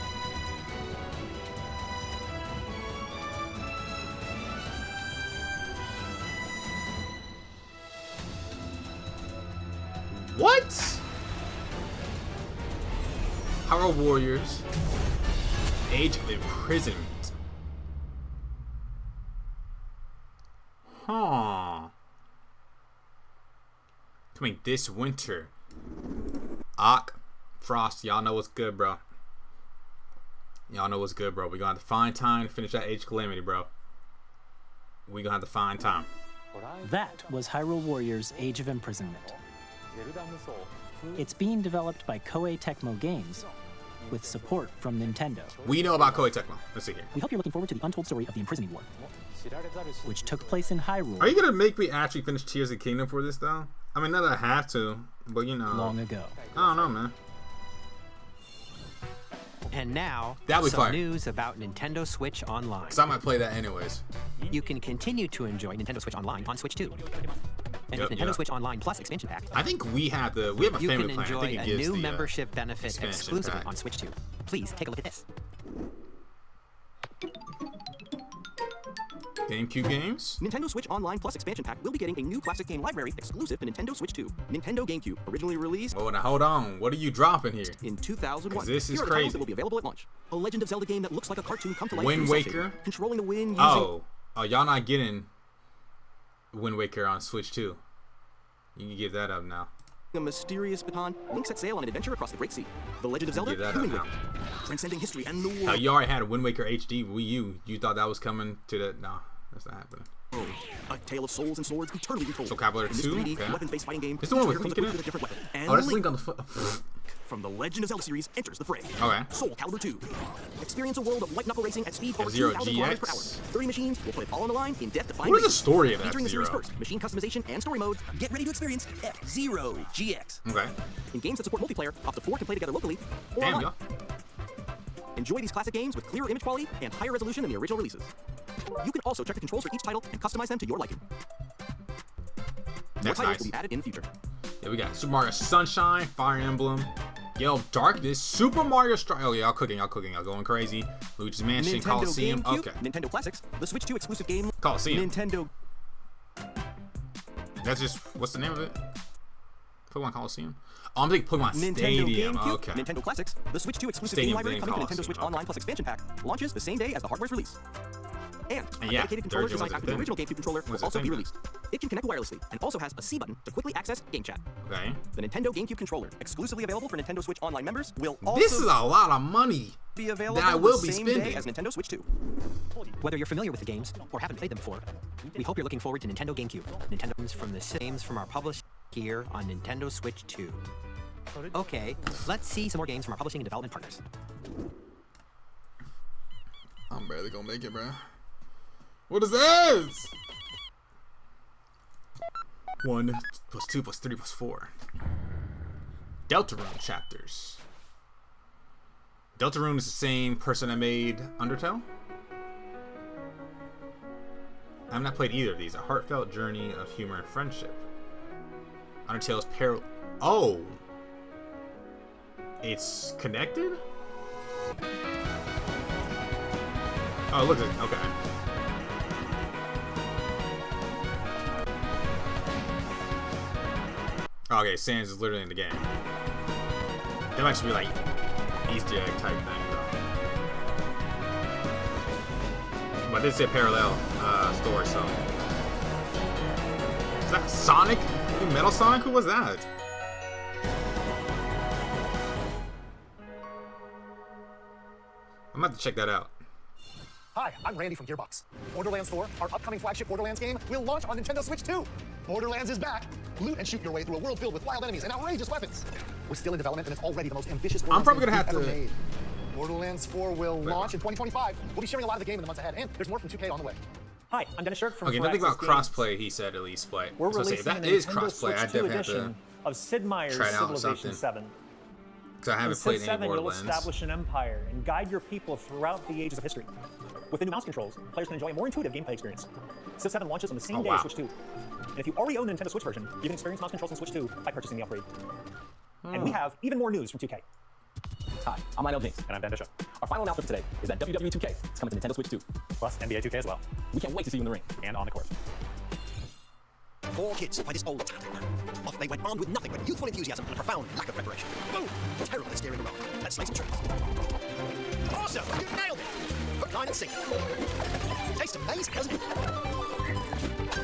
What? Hyrule Warriors. Age of Imprisonment. Huh. Coming this winter. Frost, y'all know what's good, bro. Y'all know what's good, bro. We're gonna have to find time to finish that Age Calamity, bro. We're gonna have to find time. That was Hyrule Warriors Age of Imprisonment. It's being developed by Koei Tecmo Games with support from Nintendo. We know about Koei Tecmo. Let's see here. We hope you're looking forward to the untold story of the Imprisoning War, which took place in Hyrule Are you gonna make me actually finish Tears of the Kingdom for this, though? I mean, not that I have to, but you know. long ago. I don't know, man. And now, That'd be some fire. news about Nintendo Switch Online. Because I might play that anyways. You can continue to enjoy Nintendo Switch Online on Switch 2. And with Nintendo Switch Online Plus expansion pack, I think we have a you family can plan. I enjoy think it a gives new the membership benefit expansion exclusively pack. on Switch 2. Please take a look at this. GameCube games. Nintendo Switch Online Plus expansion pack will be getting a new classic game library exclusive to Nintendo Switch 2. Nintendo GameCube, originally released Oh, now hold on. What are you dropping here? in 2001. 'Cause this is Here are the titles crazy. that will be available at launch. A Legend of Zelda game that looks like a cartoon come to life. Wind through Session. Waker. Controlling the wind using Oh, y'all not getting Wind Waker on Switch 2. You can give that up now. a mysterious baton. Link sets sail on an adventure across the Great Sea. The Legend of Zelda, Give that The up Wind now. Waker. Transcending history and the world. Hell, you already had Wind Waker HD Wii U. You thought that was coming to the... No, that's not happening. A tale of souls and swords eternally retold. So Cavalry In this 2? 3D, Okay. weapons-based fighting game. It's the one each with character Link in comes it? equipped with a different weapon. And Oh, that's Link Link on the foot. from the Legend of Zelda series enters the fray. Okay. Soul Calibur 2. Experience a world of white knuckle racing at speed over F-Zero 2,000 kilometers per hour. GX. 30 machines will put it all on the line in death-defying What is the races. story of Featuring the series F-Zero? first, machine customization and story mode. Get ready to experience F-Zero GX. Okay. In games that support multiplayer, up to 4 can play together locally or Damn, online. y'all. Enjoy these classic games with clearer image quality and higher resolution than the original releases. You can also check the controls for each title and customize them to your liking. More That's titles nice. will be added in the future. Yeah, we got Super Mario Sunshine, Fire Emblem, Yellow Darkness, Super Mario Strike. Oh, yeah, y'all cooking, y'all going crazy. Luigi's Mansion, Nintendo Coliseum. GameCube, Okay. Nintendo Classics, the Switch 2 exclusive game, Coliseum. Nintendo. That's just, what's the name of it? Pokemon Coliseum? Oh, I'm thinking Pokemon Nintendo Stadium. GameCube, Okay. Nintendo Classics, the Switch 2 exclusive Stadium game library thing, coming to Nintendo Coliseum, Switch okay. Online Plus expansion pack launches the same day as the hardware's release. And a yeah, dedicated controller Dirge was designed a after the thing. original GameCube controller will Was a also thing be then. released. It can connect wirelessly and also has a C button to quickly access game chat. Okay. The Nintendo GameCube controller, exclusively available for Nintendo Switch Online members, will also This is a lot of money be available that I will the be same spending. day as Nintendo Switch 2. Whether you're familiar with the games or haven't played them before, we hope you're looking forward to Nintendo GameCube. Nintendo games from the games from our published here on Nintendo Switch 2. Okay, let's see some more games from our publishing and development partners. I'm barely gonna make it, bro. What is this? 1 plus 2 plus 3 plus 4. Deltarune chapters. Deltarune is the same person that made Undertale. I've not played either of these. A heartfelt journey of humor and friendship. Undertale's Oh! It's connected? Oh, look at it. Okay. Okay, Sans is literally in the game. That might just be like Easter egg type thing, though. But this is a parallel story, so. Is that Sonic? Metal Sonic? Who was that? I'm about to check that out. Hi, I'm Randy from Gearbox. Borderlands 4, our upcoming flagship Borderlands game, will launch on Nintendo Switch 2. Borderlands is back. Loot and shoot your way through a world filled with wild enemies and outrageous weapons. We're still in development and it's already the most ambitious Borderlands I'm probably gonna game have we've to. ever made. Borderlands 4 will launch in 2025. We'll be sharing a lot of the game in the months ahead, and there's more from 2K on the way. Hi, I'm Dennis Shirk from Okay, nothing about crossplay. He said at least play. We're So say, releasing if that a is Nintendo crossplay, Switch I 2 definitely have to edition of Sid Meier's try it out or Civilization something. 7. Because I haven't In Civ played any 7, you'll Borderlands. establish an empire and guide your people throughout the ages of history. With the new mouse controls, players can enjoy a more intuitive gameplay experience. Civ 7 launches on the same day as Switch 2. And if you already own the Nintendo Switch version, you can experience mouse controls on Switch 2 by purchasing the upgrade. And we have even more news from 2K. Hi, I'm Lionel James, and I'm Dan Bishop. Our final announcement for today is that WWE 2K is coming to Nintendo Switch 2. Plus NBA 2K as well. We can't wait to see you in the ring and on the court. 4 kids by this old town. Off they went armed with nothing but youthful enthusiasm and a profound lack of preparation. Boom! Terrible at steering them off. Let's slay some trees. Awesome! You nailed it! Hook, line, and sinker. Tastes amazing, doesn't it?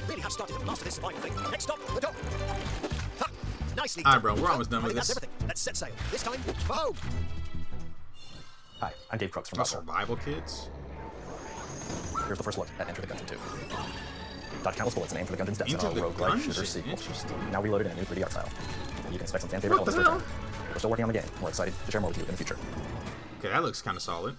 Really have started to master this survival thing. Next stop, the dock. Ha! Nicely done. Alright, bro, we're almost done with That's this. everything. Let's set sail. This time, vogue! Hi, I'm Dave Crooks from The Russell. Survival Kids? Here's the first look at Enter the Gungeon 2. Dodge countless bullets and aim for the Gungeon's depths in Into our the roguelike shooter Gungeon? sequel. Interesting. Now reloaded in a new 3D art style. You can expect some fan favorite What the elements to hell? return. We're still working on the game. We're excited to share more with you in the future. Okay, that looks kind of solid.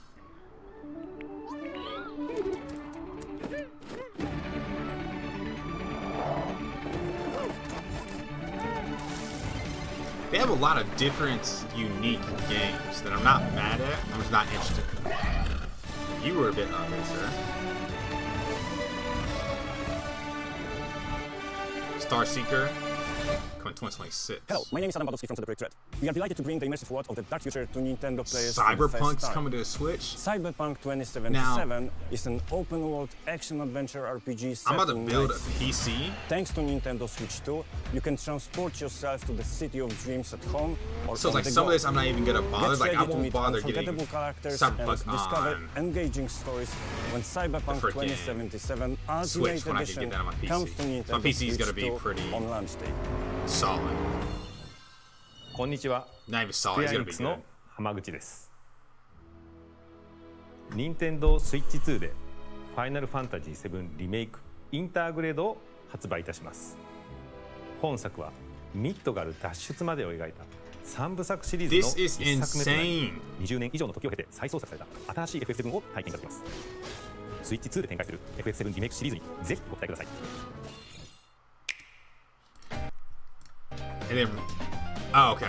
They have a lot of different, unique games that I'm not mad at. I'm just not interested. You were a bit ugly, sir. Star Seeker, coming 2026. Hello, my name is Adam Badowski from The Break Thread. We are delighted to bring the immersive world of the dark future to Nintendo players for the first Cyberpunk's time. coming to the Switch. Cyberpunk 2077 is an open-world action-adventure RPG set I'm about to in build a Night. PC. Thanks to Nintendo Switch 2, you can transport yourself to the city of dreams at home or So it's on like the some go. of this I'm not even gonna bother. Get Like I ready to won't meet bother getting unforgettable characters Cyberpunk and discover on engaging stories when Cyberpunk the frickin' 2077 Switch Ultimate when I can Edition get that on my PC. comes to So Nintendo my PC is Switch gonna be 2 pretty on launch day. solid. こんにちは。 Not even ス solid. クエ It's アエ gonna ニッ be クス good. の浜口です。任天堂スイッチ2でファイナルファンタジー7リメイクインターグレードを発売いたします。本作はミッドガル脱出までを描いた3部作シリーズの This is 1作目となり insane. 20年以上の時を経て再創作された新しい FF7 を体験いただきます。スイッチ2で展開する FF7 リメイクシリーズにぜひご期待ください。 And then, oh, okay.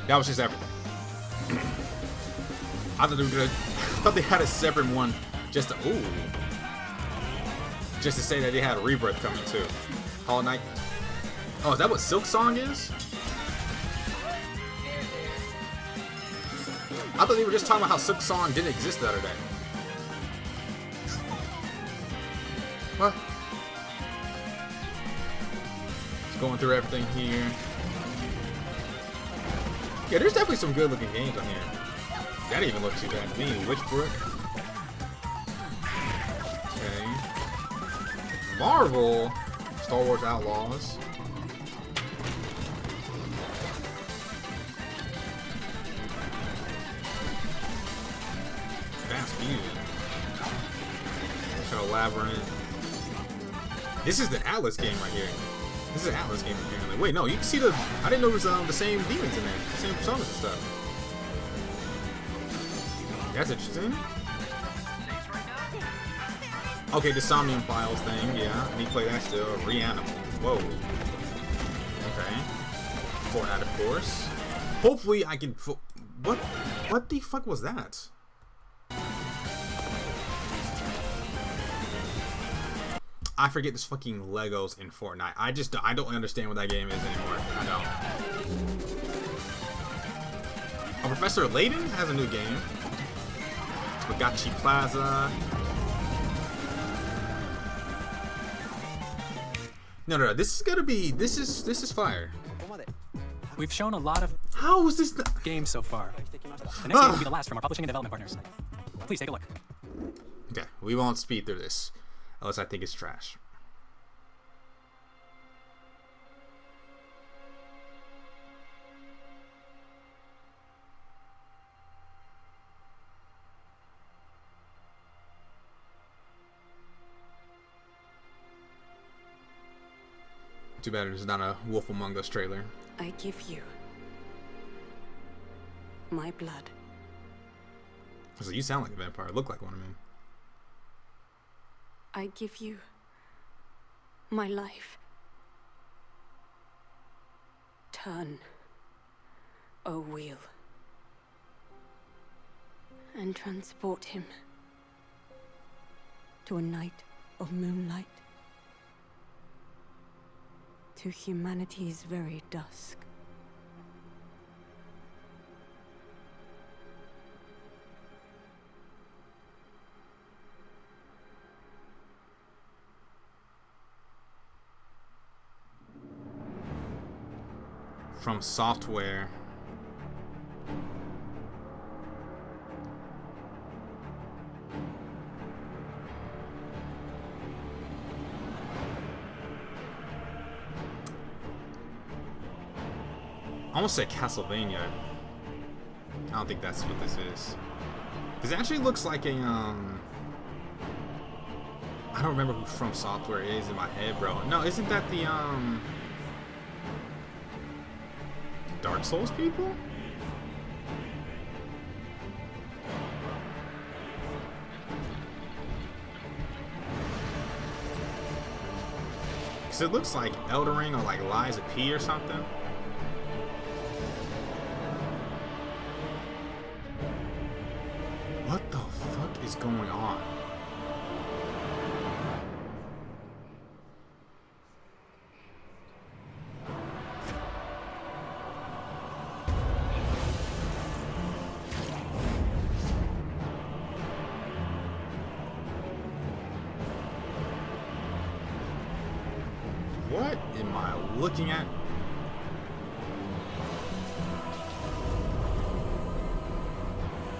That was just everything. I thought they were gonna. I thought they had a separate one just to just to say that they had a rebirth coming too. Hollow Knight. Oh, is that what Silk Song is? I thought they were just talking about how Silk Song didn't exist the other day. What? Going through everything here. Yeah, there's definitely some good looking games on here. That didn't even look too bad to me. Witchbrook. Marvel. Star Wars Outlaws. Fast music. Shadow Labyrinth. This is the Atlas game right here. This is an Atlas game apparently. Wait, no, you can see the. I didn't know it was the same demons in there, the same personas and stuff. That's interesting. Okay, the Somnium Files thing, yeah. I need to play that still. Reanimal. Whoa. Okay. Fortnite, of course. Hopefully I can. What the fuck was that? I forget there's fucking Legos in Fortnite. I don't understand what that game is anymore. I don't. Oh, Professor Layton has a new game. Spagachi Plaza. No. This is gonna be. This is fire. We've shown a lot of how is this games so far. The next game will be the last from our publishing and development partners. Please take a look. Okay, we won't speed through this. Unless I think it's trash. Too bad there's not a Wolf Among Us trailer. I give you my blood. So you sound like a vampire. Look like one of them. I give you my life. Turn, O wheel, and transport him to a night of moonlight, to humanity's very dusk. From Software. I almost said Castlevania. I don't think that's what this is. This actually looks like a I don't remember who From Software is in my head, bro. No, isn't that the Dark Souls people? Cause it looks like Elden Ring or like Lies of P or something. What the fuck is going on? What am I looking at?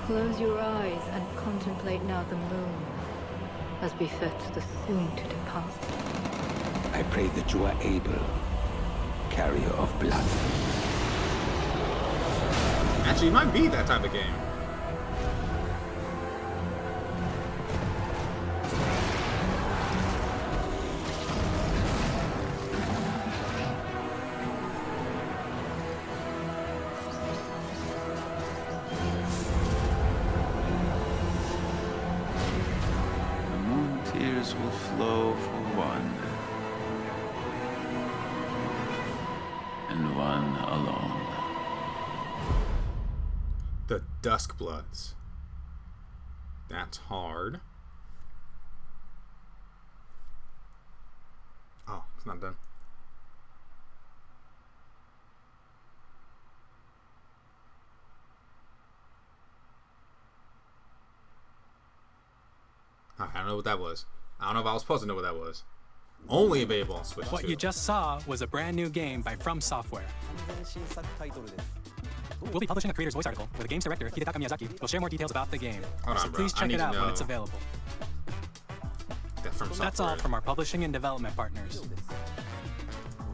Close your eyes and contemplate now the moon, as befits the soon to depart. I pray that you are able, carrier of blood. Actually, it might be that type of game. Will flow for one, and one alone. The Duskbloods. That's hard. Oh, it's not done. I don't know what that was. I don't know if I was supposed to know what that was. Only available on Switch 2. What you just saw was a brand new game by From Software. We'll be publishing a creator's voice article where the game's director, Hidetaka Miyazaki, will share more details about the game. Hold on, so please bro. check it out when it's available. The From Software. That's all from our publishing and development partners.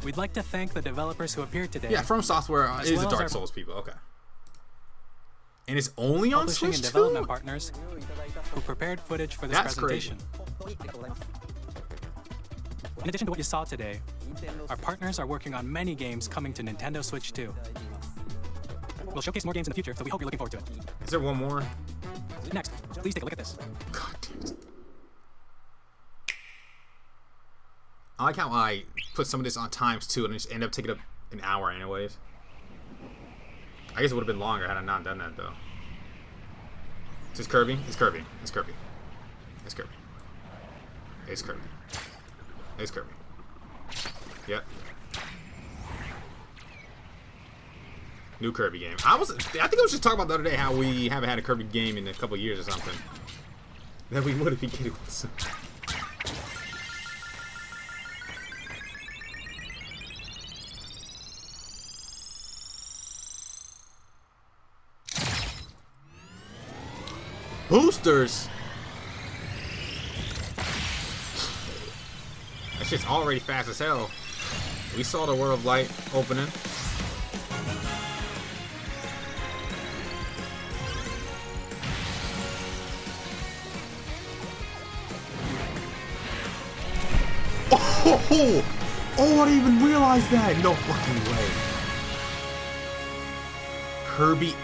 We'd like to thank the developers who appeared today. Yeah, From Software is the Dark Souls people. Okay. And it's only on publishing Switch and too? development partners who prepared footage for this That's presentation. In addition to what you saw today, our partners are working on many games coming to Nintendo Switch 2. We'll showcase more games in the future, so we hope you're looking forward to it. Is there one more? Next, please take a look at this. God damn it. I like how I put some of this on ×2 and just end up taking up an hour anyways. I guess it would have been longer had I not done that though. Is this Kirby? It's Kirby. It's Kirby. It's Kirby. It's Kirby. It's Kirby. Yep. New Kirby game. I think I was just talking about the other day how we haven't had a Kirby game in a couple years or something. That we would if we get it soon. Boosters. That shit's already fast as hell. We saw the World of Light opening. Oh, I didn't even realize that. No fucking way. Kirby.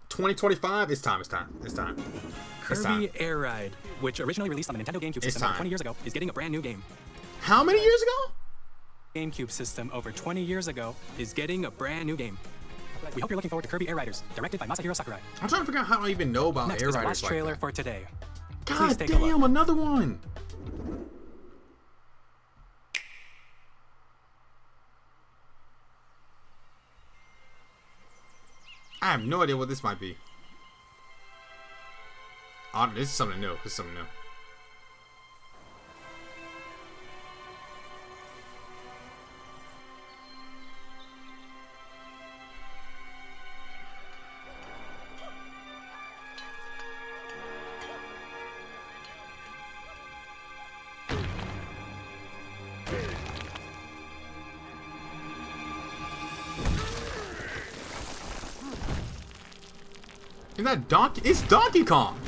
$2025. It's time. Kirby Air Ride, which originally released on the Nintendo GameCube system over 20 years ago, is getting a brand new game. How many years ago? GameCube system over 20 years ago is getting a brand new game. We hope you're looking forward to Kirby Air Riders, directed by Masahiro Sakurai. I'm trying to figure out how I even know about Next Air is our Riders last like trailer that. for today. God Please take a look. damn, another one. I have no idea what this might be. Oh, this is something new. This is something new. Is that Donkey? It's Donkey Kong!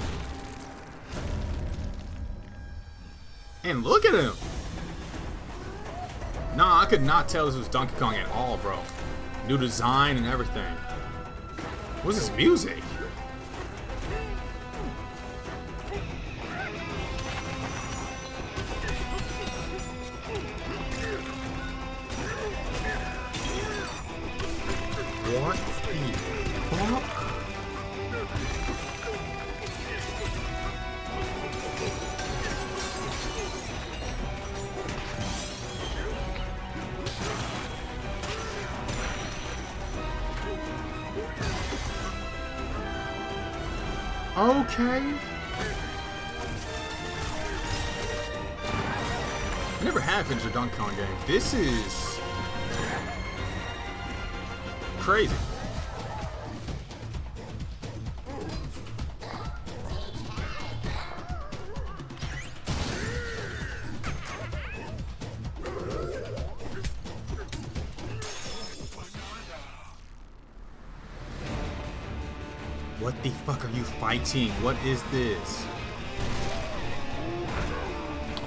And look at him! Nah, I could not tell this was Donkey Kong at all, bro. New design and everything. What's this music? What the fuck? Okay. I never have finished a Donkey Kong game. This is crazy. What the fuck are you fighting? What is this?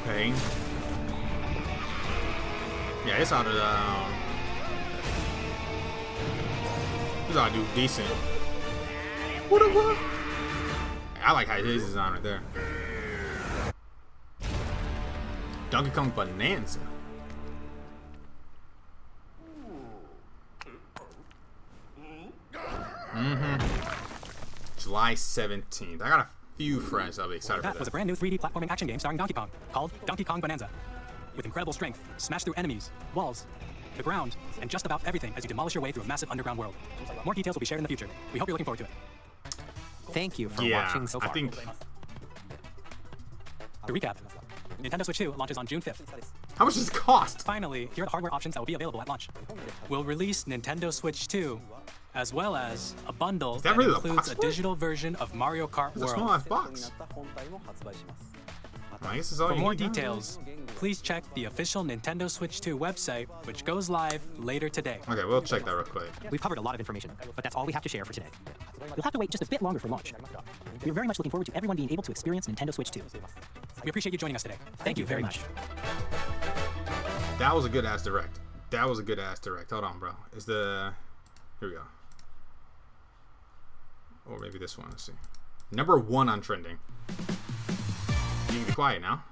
Okay. Yeah, it's out of this ought to do decent. What? I like how his is on right there. Donkey Kong Bananza. July 17th. I got a few friends that'll be excited for That was a brand new 3D platforming action game starring Donkey Kong, called Donkey Kong Bananza. With incredible strength, smash through enemies, walls, the ground, and just about everything as you demolish your way through a massive underground world. More details will be shared in the future. We hope you're looking forward to it. Thank you for watching so far. To recap, Nintendo Switch 2 launches on June 5th. How much does it cost? Finally, here are the hardware options that will be available at launch. We'll release Nintendo Switch 2, as well as a bundle that really includes a digital version of Mario Kart It's a World. small ass box. I guess it's all For you more need, huh? details, please check the official Nintendo Switch 2 website, which goes live later today. Okay, we'll check that real quick. We've covered a lot of information, but that's all we have to share for today. You'll have to wait just a bit longer for launch. We're very much looking forward to everyone being able to experience Nintendo Switch 2. We appreciate you joining us today. Thank you very much. That was a good ass direct. That was a good ass direct. Hold on, bro. Is the... Here we go. Or maybe this one. Let's see. Number 1 on trending. You can be quiet now.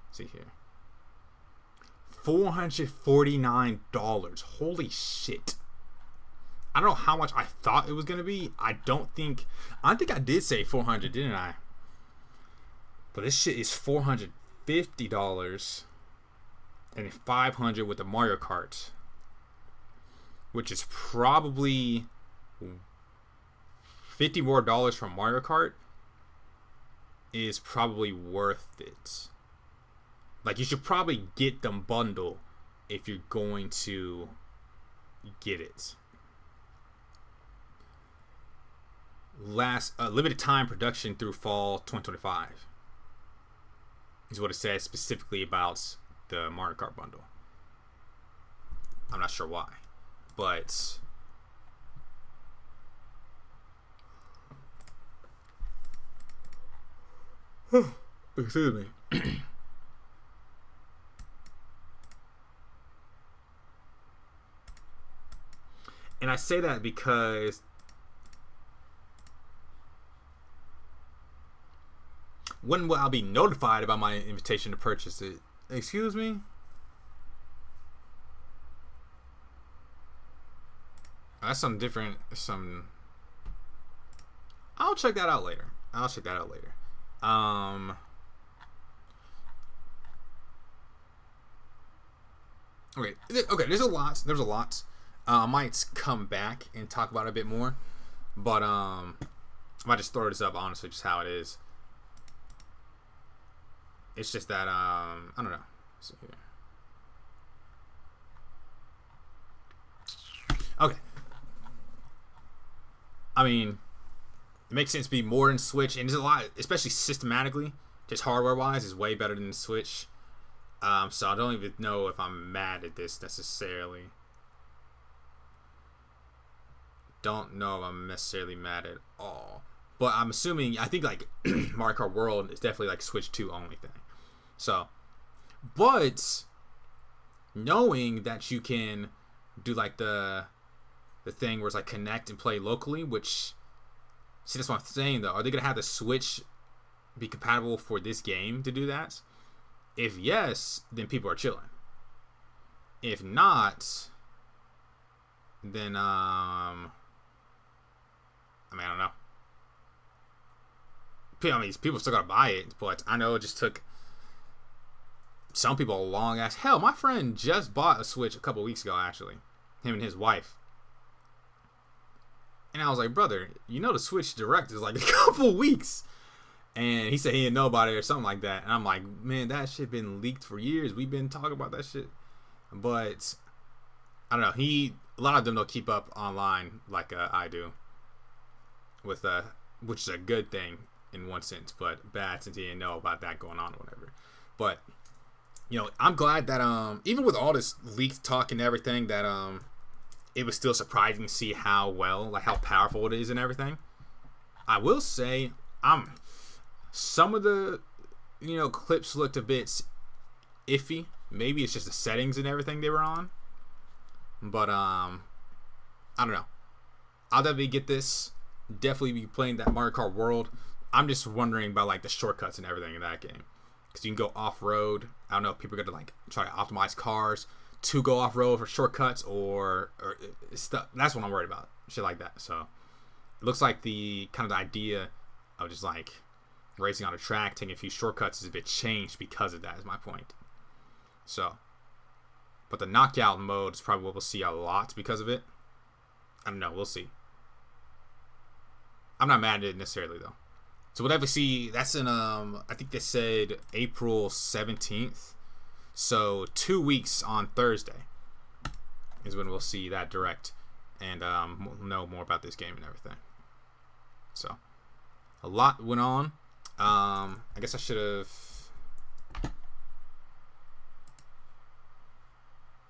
Let's see here. $449. Holy shit. I don't know how much I thought it was gonna be. I think I did say 400, didn't I? But this shit is $450 and $500 with the Mario Kart, which is probably $50 more from Mario Kart is probably worth it. Like, you should probably get the bundle if you're going to get it. Limited time production through fall 2025 is what it says specifically about the Mario Kart bundle. I'm not sure why, but excuse me. And I say that because when will I be notified about my invitation to purchase it? Excuse me? That's some different, I'll check that out later. Okay, there's a lot. I might come back and talk about it a bit more, but I might just throw this up honestly, just how it is. It's just that I don't know. Let's see here. Okay. I mean, it makes sense to be more than Switch, and there's a lot, especially systematically, just hardware-wise, is way better than the Switch. So I don't even know if I'm mad at this necessarily. Don't know if I'm necessarily mad at all. But I'm assuming, I think like Mario Kart World is definitely like Switch 2 only thing. So, but knowing that you can do like the thing where it's like connect and play locally, which, see, that's what I'm saying though. Are they gonna have the Switch be compatible for this game to do that? If yes, then people are chilling. If not, then I mean, I don't know. I mean, people still gotta buy it, but I know it just took some people a long ass. Hell, my friend just bought a Switch a couple weeks ago, actually. Him and his wife. And I was like, brother, you know the Switch Direct is like a couple weeks. And he said he didn't know about it or something like that. And I'm like, man, that shit been leaked for years. We've been talking about that shit. But I don't know. A lot of them don't keep up online like I do. With which is a good thing in one sense, but bad since he didn't know about that going on or whatever. But you know, I'm glad that even with all this leaked talk and everything, that it was still surprising to see how powerful it is and everything. I will say, some of the clips looked a bit iffy. Maybe it's just the settings and everything they were on. But I don't know. I'll definitely get this. Definitely be playing that Mario Kart World. I'm just wondering about like the shortcuts and everything in that game, because you can go off-road. I don't know if people are gonna like try to optimize cars to go off-road for shortcuts or stuff. That's what I'm worried about, shit like that. So it looks like the kind of the idea of just like racing on a track, taking a few shortcuts is a bit changed because of that, is my point. So, but the knockout mode is probably what we'll see a lot because of it. I don't know, we'll see. I'm not mad at it necessarily though. So we'll definitely see. That's in I think they said April 17th. So 2 weeks on Thursday is when we'll see that direct and we'll know more about this game and everything. So a lot went on. I guess I should have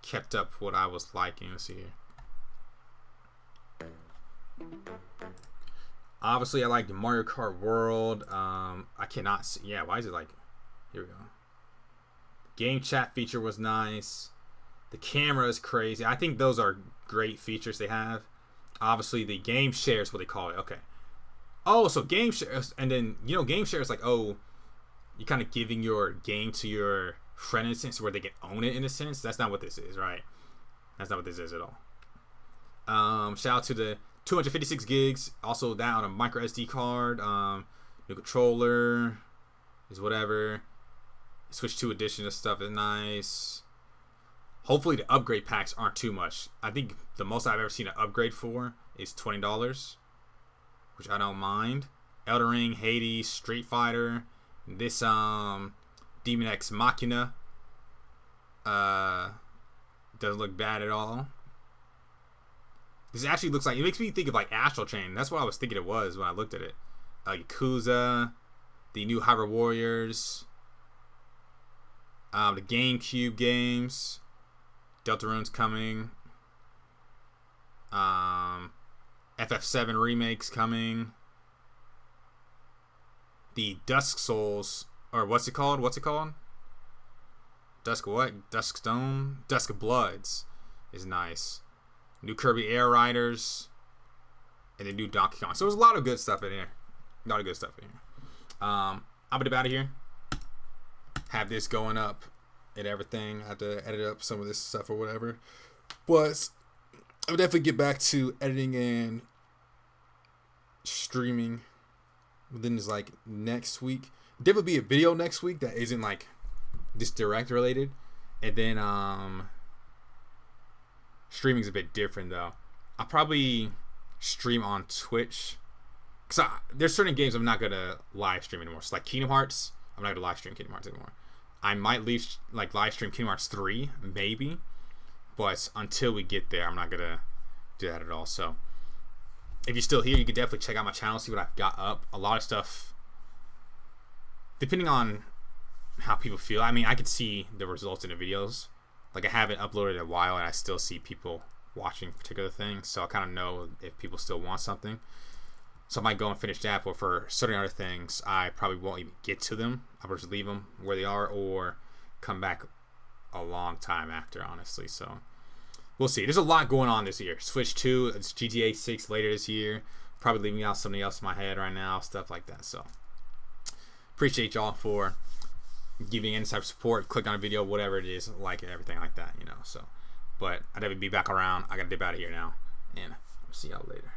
kept up what I was liking. Let's see here. Obviously, I liked Mario Kart World. I cannot see. Yeah, why is it like? Here we go. Game chat feature was nice. The camera is crazy. I think those are great features they have. Obviously, the game share is what they call it. Okay. Oh, so game share, and then game share is like, oh, you're kind of giving your game to your friend in a sense where they can own it in a sense. That's not what this is, right? That's not what this is at all. Shout out to the 256 gigs. Also that on a micro SD card. New controller is whatever. Switch 2 edition of stuff is nice. Hopefully the upgrade packs aren't too much. I think the most I've ever seen an upgrade for is $20, which I don't mind. Elden Ring, Hades, Street Fighter, this Demon X Machina doesn't look bad at all. This actually looks like, it makes me think of like Astral Chain. That's what I was thinking it was when I looked at it. Yakuza, the new Hyrule Warriors, the GameCube games, Deltarune's coming, FF7 remakes coming, the Dusk Souls, or what's it called? Dusk what? Duskbloods is nice. New Kirby Air Riders, and the new Donkey Kong. So there's a lot of good stuff in here. I'm gonna get out of here. Have this going up and everything. I have to edit up some of this stuff or whatever. But I'll definitely get back to editing and streaming within this like next week. Definitely be a video next week that isn't like this direct related. And then streaming's a bit different though. I'll probably stream on Twitch. Cause there's certain games I'm not gonna live stream anymore. So like Kingdom Hearts, I'm not gonna live stream Kingdom Hearts anymore. I might live stream Kingdom Hearts 3, maybe. But until we get there, I'm not gonna do that at all. So if you're still here, you can definitely check out my channel, see what I've got up. A lot of stuff, depending on how people feel. I mean, I could see the results in the videos. Like I haven't uploaded in a while and I still see people watching particular things. So I kind of know if people still want something. So I might go and finish that, but for certain other things, I probably won't even get to them. I'll just leave them where they are or come back a long time after, honestly. So we'll see. There's a lot going on this year. Switch 2, it's GTA 6 later this year. Probably leaving out something else in my head right now, stuff like that. So appreciate y'all for giving inside support. Click on a video, whatever it is, like it, everything like that, So, but I'll definitely be back around. I gotta dip out of here now, and I'll see y'all later.